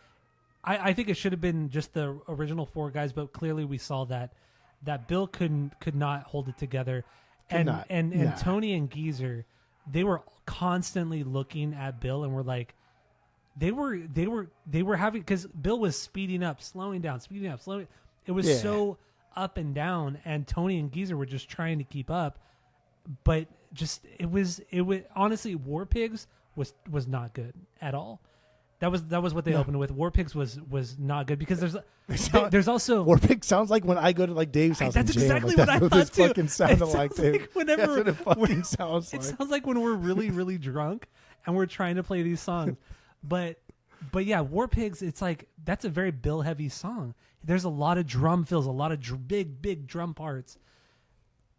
I think it should have been just the original 4 guys, but clearly we saw that Bill could not hold it together, and Tony and Geezer, they were constantly looking at Bill and were like, they were having, because Bill was speeding up, slowing down, slowing. It was so up and down, and Tony and Geezer were just trying to keep up. But just it was honestly, War Pigs was not good at all. That was what they opened with. War Pigs was not good because there's also War Pigs sounds like when I go to like Dave's house. That's and jam. exactly like, what I that's thought too. Fucking sounded like whenever that's what it fucking sounds like. It sounds like when we're really really drunk and we're trying to play these songs. But yeah, War Pigs. It's like that's a very Bill heavy song. There's a lot of drum fills, a lot of big drum parts.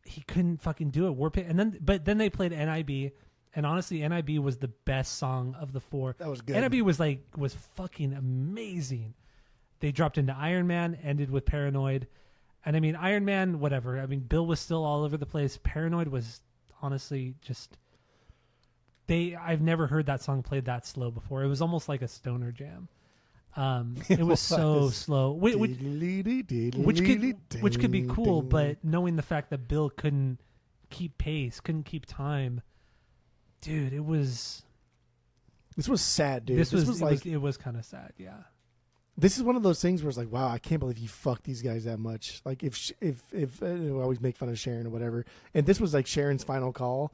He couldn't fucking do it. War Pig, but then they played NIB, And honestly, NIB was the best song of the 4. That was good. NIB was fucking amazing. They dropped into Iron Man, ended with Paranoid. And I mean, Iron Man, whatever. I mean, Bill was still all over the place. Paranoid was honestly just... I've never heard that song played that slow before. It was almost like a stoner jam. It was so slow. Which could be cool, but knowing the fact that Bill couldn't keep pace, couldn't keep time... Dude, it was... This was sad, dude. It was kind of sad, yeah. This is one of those things where it's like, wow, I can't believe you fucked these guys that much. Like, if I always make fun of Sharon or whatever, and this was like Sharon's final call.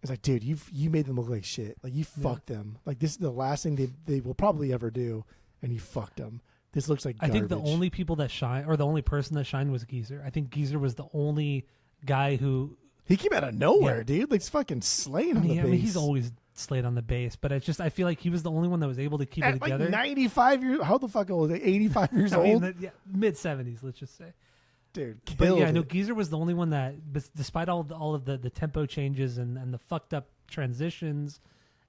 It's like, dude, you made them look like shit. Like, you fucked them. Like, this is the last thing they will probably ever do, and you fucked them. This looks like garbage. I think the only people that shine, or the only person that shined, was Geezer. I think Geezer was the only guy who... He came out of nowhere, dude. Like, he's fucking slaying on the bass. I mean, he's always slayed on the bass, but it's just, I feel like he was the only one that was able to keep it together. Like 95 years, how the fuck old is he? 85 years old? Mid-70s, let's just say. Dude, killed it. No, Geezer was the only one that, despite all of the tempo changes and the fucked up transitions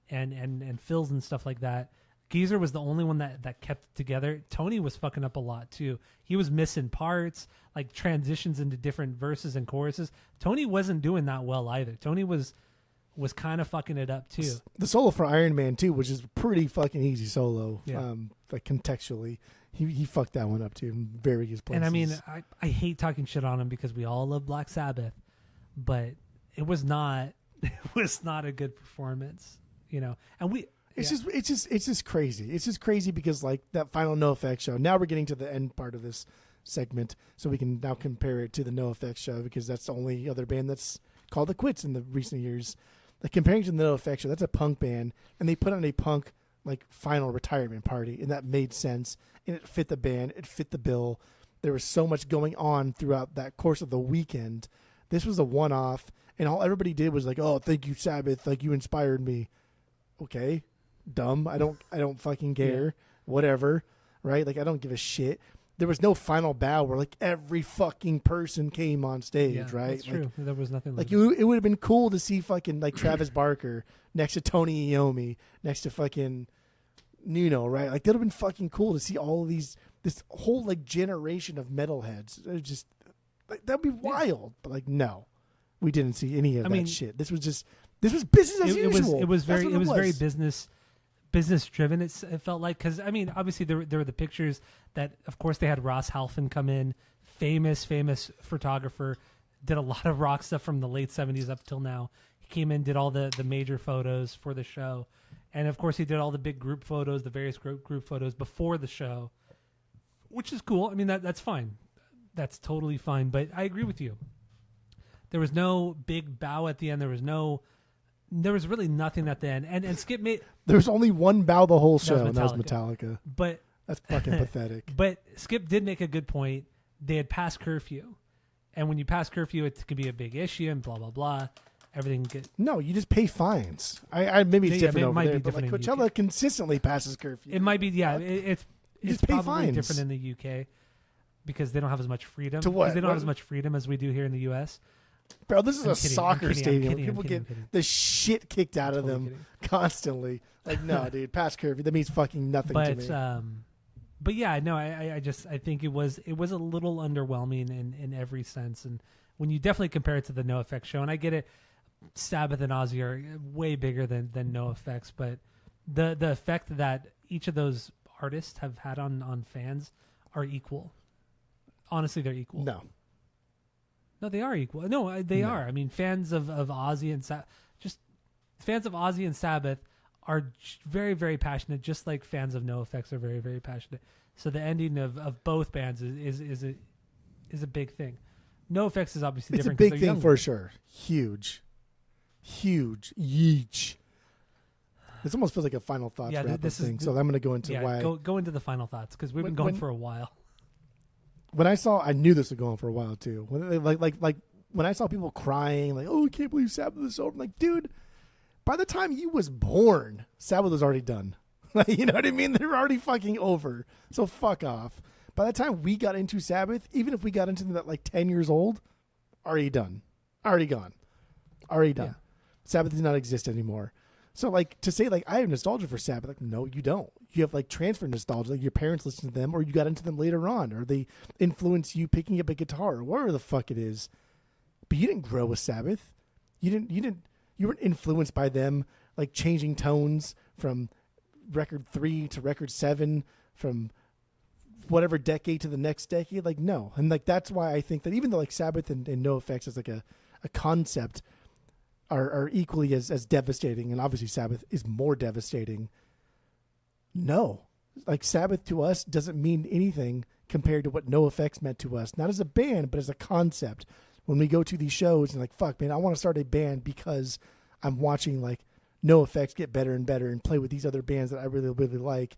and fills and stuff like that, Geezer was the only one that kept it together. Tony was fucking up a lot too. He was missing parts, like transitions into different verses and choruses. Tony wasn't doing that well either. Tony was kind of fucking it up too. The solo for Iron Man too, which is pretty fucking easy solo. Yeah. Like contextually, he fucked that one up too in various places. And I mean, I hate talking shit on him because we all love Black Sabbath, but it was not a good performance, you know. And it's just crazy. It's just crazy because like that final NoFX show. Now we're getting to the end part of this segment, so we can now compare it to the NoFX show because that's the only other band that's called the Quits in the recent years. Like comparing to the NoFX show, that's a punk band, and they put on a punk like final retirement party, and that made sense, and it fit the band, it fit the bill. There was so much going on throughout that course of the weekend. This was a one-off, and all everybody did was like, "Oh, thank you, Sabbath. Like you inspired me." Okay. Dumb. I don't fucking care. Yeah. Whatever. Right? Like I don't give a shit. There was no final bow where like every fucking person came on stage, right? That's true. There was nothing like it would have been cool to see fucking like Travis Barker next to Tony Iommi, next to fucking Nuno, right? Like that would have been fucking cool to see all of this whole like generation of metalheads. It was just like that'd be wild. But like no. We didn't see any of that shit. This was business as usual. It was very business driven. It felt like, because I mean, obviously there were the pictures that, of course, they had Ross Halfin come in, famous photographer, did a lot of rock stuff from the late 70s up till now. He came in, did all the major photos for the show, and of course he did all the big group photos, the various group photos before the show, which is cool. I mean that's fine, that's totally fine. But I agree with you. There was no big bow at the end. There was really nothing at the end. And Skip made... There was only one bow the whole show, and that was Metallica. But that's fucking pathetic. But Skip did make a good point. They had passed curfew. And when you pass curfew, it could be a big issue and blah, blah, blah. Everything gets... No, you just pay fines. Maybe it's different over there, but like Coachella consistently passes curfew. It might be, yeah. It's probably fines. different in the UK because they don't have as much freedom. To what? Because they don't have as much freedom as we do here in the US. Bro, this is soccer stadium. People get the shit kicked out of them constantly. Like, no, dude, pass curfew. That means fucking nothing to me. But yeah, no, I think it was a little underwhelming in every sense. And when you definitely compare it to the NoFX show, and I get it, Sabbath and Ozzy are way bigger than NoFX, but the effect that each of those artists have had on fans are equal. Honestly, they're equal. No, they are equal. No, they are. I mean, fans of Ozzy and fans of Ozzy and Sabbath are very, very passionate, just like fans of NoFX are very, very passionate. So the ending of both bands is a big thing. NoFX is obviously different. It's a big thing for sure. Huge. Yeesh. This almost feels like a final thoughts wrap up thing. So I'm going to go into why. Go into the final thoughts because we've been going for a while. When I knew this was going for a while too. Like when I saw people crying, like, "Oh, I can't believe Sabbath is over." I'm like, dude, by the time you was born, Sabbath was already done. Like, you know what I mean? They're already fucking over. So fuck off. By the time we got into Sabbath, even if we got into them at like 10 years old, already done, already gone, already done. Yeah. Sabbath does not exist anymore. So like to say like I have nostalgia for Sabbath, like no, you don't. You have like transfer nostalgia. Like your parents listened to them, or you got into them later on, or they influence you picking up a guitar, or whatever the fuck it is. But you didn't grow with Sabbath. You weren't influenced by them, like changing tones from record 3 to record 7, from whatever decade to the next decade. Like no, and like that's why I think that even though like Sabbath and NoFX as like a concept are equally as devastating, and obviously Sabbath is more devastating. No, like Sabbath to us doesn't mean anything compared to what NoFX meant to us, not as a band, but as a concept. When we go to these shows and like, fuck, man, I want to start a band because I'm watching like NoFX get better and better and play with these other bands that I really, really like.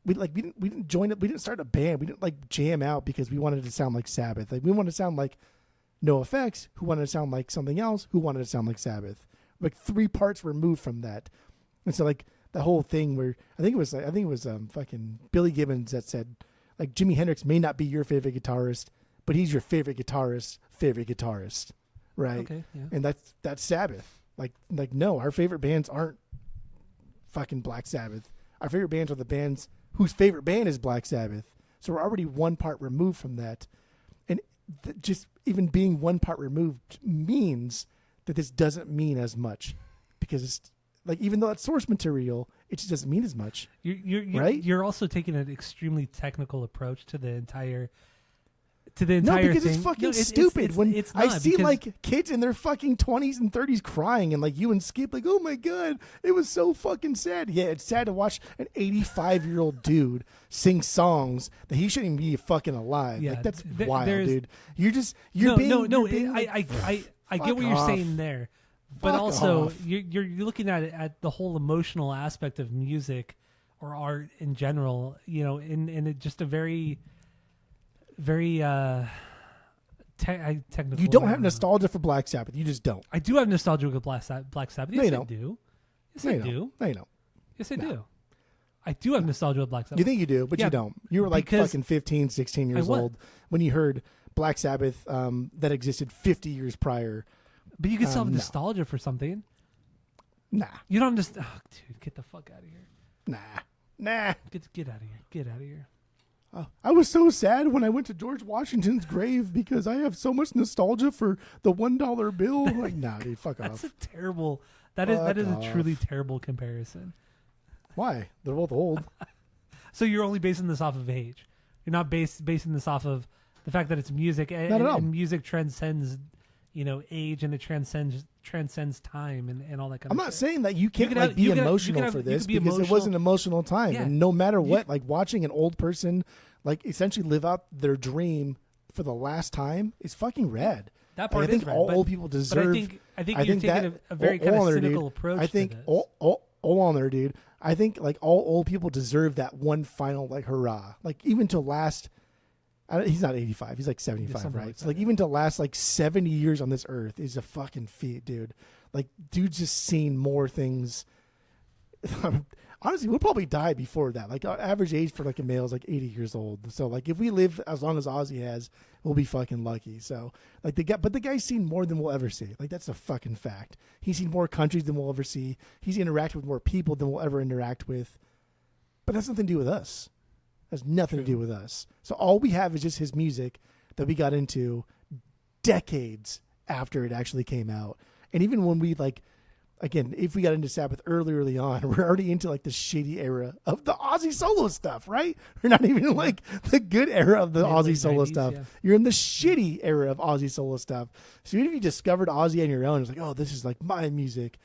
We didn't join it. We didn't start a band. We didn't like jam out because we wanted to sound like Sabbath. Like we wanted to sound like NoFX, who wanted to sound like something else, who wanted to sound like Sabbath. Like 3 parts removed from that. And so like the whole thing where I think it was fucking Billy Gibbons that said like Jimi Hendrix may not be your favorite guitarist, but he's your favorite guitarist, right? Okay, yeah. And that's Sabbath. Like no, our favorite bands aren't fucking Black Sabbath. Our favorite bands are the bands whose favorite band is Black Sabbath. So we're already 1 part removed from that. And just even being 1 part removed means that this doesn't mean as much, because it's like, even though it's source material, it just doesn't mean as much. Right? You're also taking an extremely technical approach to the entire no, because thing. It's fucking stupid. It's not, I see like kids in their fucking 20s and 30s crying, and like you and Skip like, oh my God, it was so fucking sad. Yeah, it's sad to watch an 85-year-old dude sing songs that he shouldn't even be fucking alive. Yeah, like that's wild, dude. You're being I get what you're saying there, but also you're looking at it at the whole emotional aspect of music or art in general. You know, in just a very technical. You don't have nostalgia for Black Sabbath. You just don't. I do have nostalgia with Black Sabbath. Yes, I do. Yes, I do. No, you don't. Yes, I do. I do have nostalgia with Black Sabbath. You think you do, but you don't. You were like fucking 15, 16 years old when you heard Black Sabbath that existed 50 years prior. But you can still have nostalgia for something. Nah. You don't just... Oh, dude, get the fuck out of here. Nah. Get out of here. Get out of here. I was so sad when I went to George Washington's grave because I have so much nostalgia for the $1 bill. Like, nah, dude, fuck off. That's a terrible... That is a truly terrible comparison. Why? They're both old. So you're only basing this off of age. You're not basing this off of the fact that it's music. And music transcends, age, and it transcends time and all that kind of stuff. I'm not saying that you can't be emotional for this, because it was an emotional time. Yeah. And no matter what, like watching an old person like essentially live out their dream for the last time is fucking rad. That part I think is all rad, old people deserve. I think you're taking a very kind of cynical approach. I think to this. all on there, dude. I think like all old people deserve that one final like hurrah. Like even to last. He's not 85. He's like 75, right? Like so like even to last like 70 years on this earth is a fucking feat, dude. Like dude's just seen more things. Honestly, we'll probably die before that. Like our average age for like a male is like 80 years old. So like if we live as long as Ozzy has, we'll be fucking lucky. So like the guy's seen more than we'll ever see. Like that's a fucking fact. He's seen more countries than we'll ever see. He's interacted with more people than we'll ever interact with. But that's nothing to do with us. Has nothing to do with us. So all we have is just his music that we got into decades after it actually came out. And even when we like, again, if we got into Sabbath early on, we're already into like the shitty era of the Ozzy solo stuff, right? We're not even like the good era of the Ozzy solo 90s, stuff. Yeah. You're in the shitty era of Ozzy solo stuff. So even if you discovered Ozzy on your own, it's like, oh, this is like my music.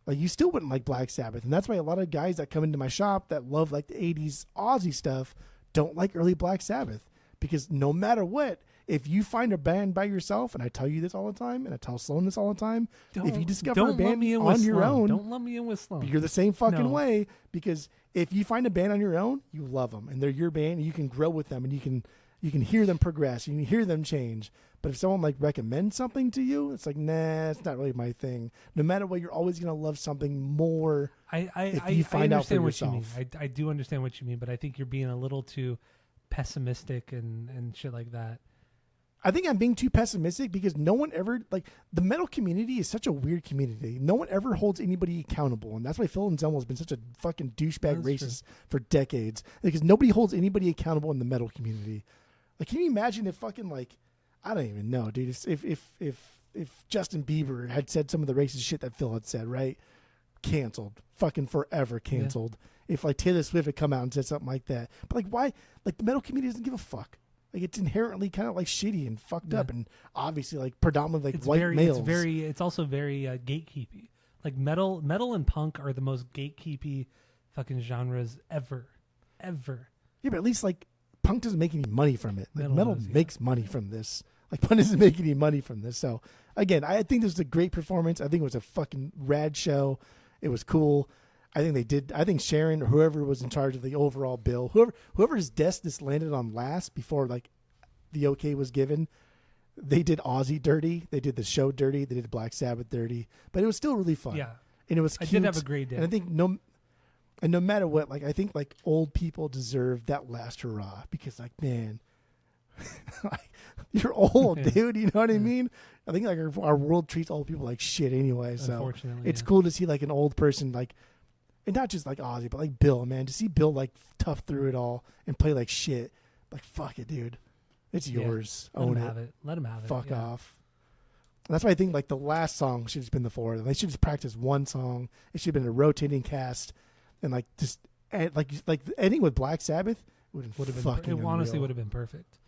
Like you still wouldn't like Black Sabbath. And that's why a lot of guys that come into my shop that love like the 80s Ozzy stuff don't like early Black Sabbath. Because no matter what, if you find a band by yourself, and I tell you this all the time, and I tell Sloan this all the time, if you discover a band on your own, don't lump me in with Sloan. You're the same fucking way. Because if you find a band on your own, you love them, and they're your band, and you can grow with them, and you can hear them progress, you can hear them change. But if someone like recommends something to you, it's like, nah, it's not really my thing. No matter what, you're always gonna love something more. I understand what you mean. I do understand what you mean, but I think you're being a little too pessimistic and shit like that. I think I'm being too pessimistic because no one ever, like, the metal community is such a weird community. No one ever holds anybody accountable. And that's why Phil Anselmo has been such a fucking douchebag racist for decades. Because nobody holds anybody accountable in the metal community. Like, can you imagine if fucking, like, I don't even know, dude. If Justin Bieber had said some of the racist shit that Phil had said, right? Canceled. Fucking forever canceled. Yeah. If, like, Taylor Swift had come out and said something like that. But, like, why? Like, the metal community doesn't give a fuck. Like, it's inherently kind of like shitty and fucked up, and obviously like predominantly like white males. It's also very gatekeepy. Like metal and punk are the most gatekeepy fucking genres ever. Yeah, but at least like punk doesn't make any money from it. Like, metal makes money from this. Like punk doesn't make any money from this. So again, I think this was a great performance. I think it was a fucking rad show. It was cool. I think Sharon, or whoever was in charge of the overall bill, whoever's desk this landed on last before like the okay was given, they did Ozzy dirty. They did the show dirty. They did Black Sabbath dirty. But it was still really fun. Yeah. And it was cute. I did have a great day. And I think no matter what, like I think like old people deserve that last hurrah because like, man, like, you're old, dude. You know what I mean? I think like our world treats old people like shit anyway. So unfortunately, it's cool to see like an old person like, and not just like Ozzy, but like Bill, man. To see Bill like tough through it all and play like shit, like fuck it, dude. It's yours. Own it. Let him have it. Fuck off. And that's why I think like the last song should have been the four. They should just practice one song. It should have been a rotating cast, and like just like ending with Black Sabbath would have been fucking. It honestly would have been perfect.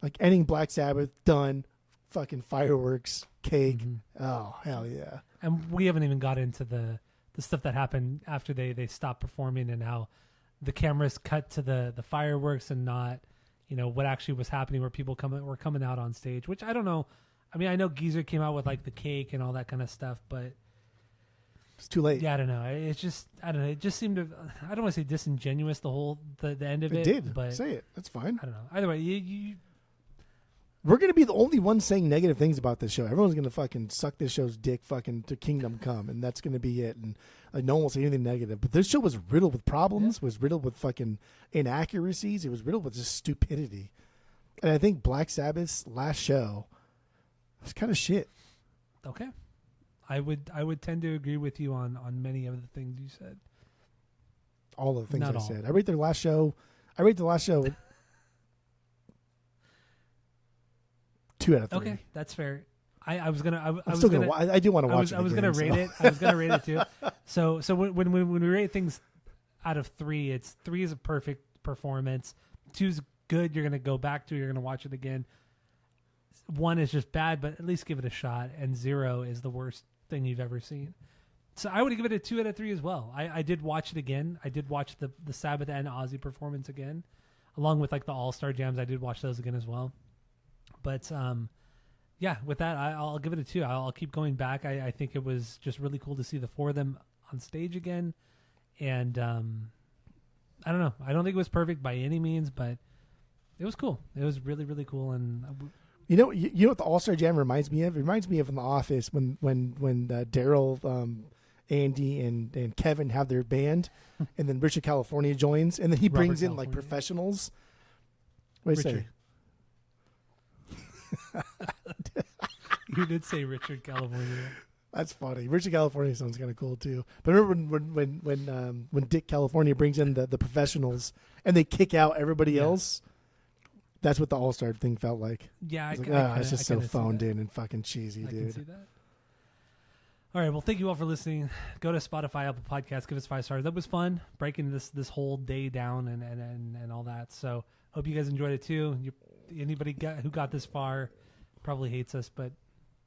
Like ending Black Sabbath, done. Fucking fireworks, cake. Mm-hmm. Oh hell yeah! And we haven't even got into the stuff that happened after they stopped performing and how the cameras cut to the fireworks and not, you know, what actually was happening where people were coming out on stage, which I don't know. I mean, I know Geezer came out with like the cake and all that kind of stuff, but it's too late. Yeah, I don't know. It's just, I don't know. It just seemed to, I don't want to say disingenuous, the end of it. It did. But say it. That's fine. I don't know. Either way, we're going to be the only ones saying negative things about this show. Everyone's going to fucking suck this show's dick fucking to Kingdom Come, and that's going to be it. And like, no one will say anything negative. But this show was riddled with problems, was riddled with fucking inaccuracies. It was riddled with just stupidity. And I think Black Sabbath's last show was kind of shit. Okay. I would tend to agree with you on many of the things you said. All of the things Not I all. said. I rate the last show 2 out of 3. Okay, that's fair. I do want to watch it. I was gonna rate it. I was gonna rate it too. So when we rate things out of 3, 3 is a perfect performance. 2 is good. You're gonna go back to. You're gonna watch it again. 1 is just bad, but at least give it a shot. And 0 is the worst thing you've ever seen. So I would give it a 2 out of 3 as well. I did watch it again. I did watch the Sabbath and Ozzy performance again, along with like the All-Star Jams. I did watch those again as well. But yeah, with that, I'll give it a 2. I'll keep going back. I think it was just really cool to see the 4 of them on stage again. And I don't know. I don't think it was perfect by any means, but it was cool. It was really, really cool. And you know what the All-Star Jam reminds me of? It reminds me of in The Office when Daryl, Andy, and Kevin have their band, and then Richard California joins, and then he brings in like professionals. What do you say? You did say Richard California. That's funny. Richard California sounds kind of cool too. But remember when Dick California brings in the professionals and they kick out everybody else? That's what the All-Star thing felt like. Yeah, it's just so phoned in and fucking cheesy, dude. I can see that. All right, well, thank you all for listening. Go to Spotify, Apple Podcasts, give us 5 stars. That was fun, breaking this whole day down and all that. So hope you guys enjoyed it too. Anybody who got this far probably hates us, but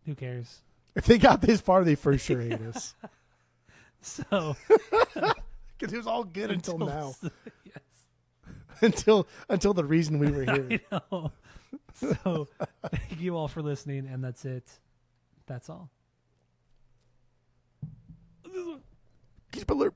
who cares? If they got this far, they for sure hate us. So, because it was all good until now. Yes. Until the reason we were here. I know. So, thank you all for listening, and that's it. That's all. Keep alert.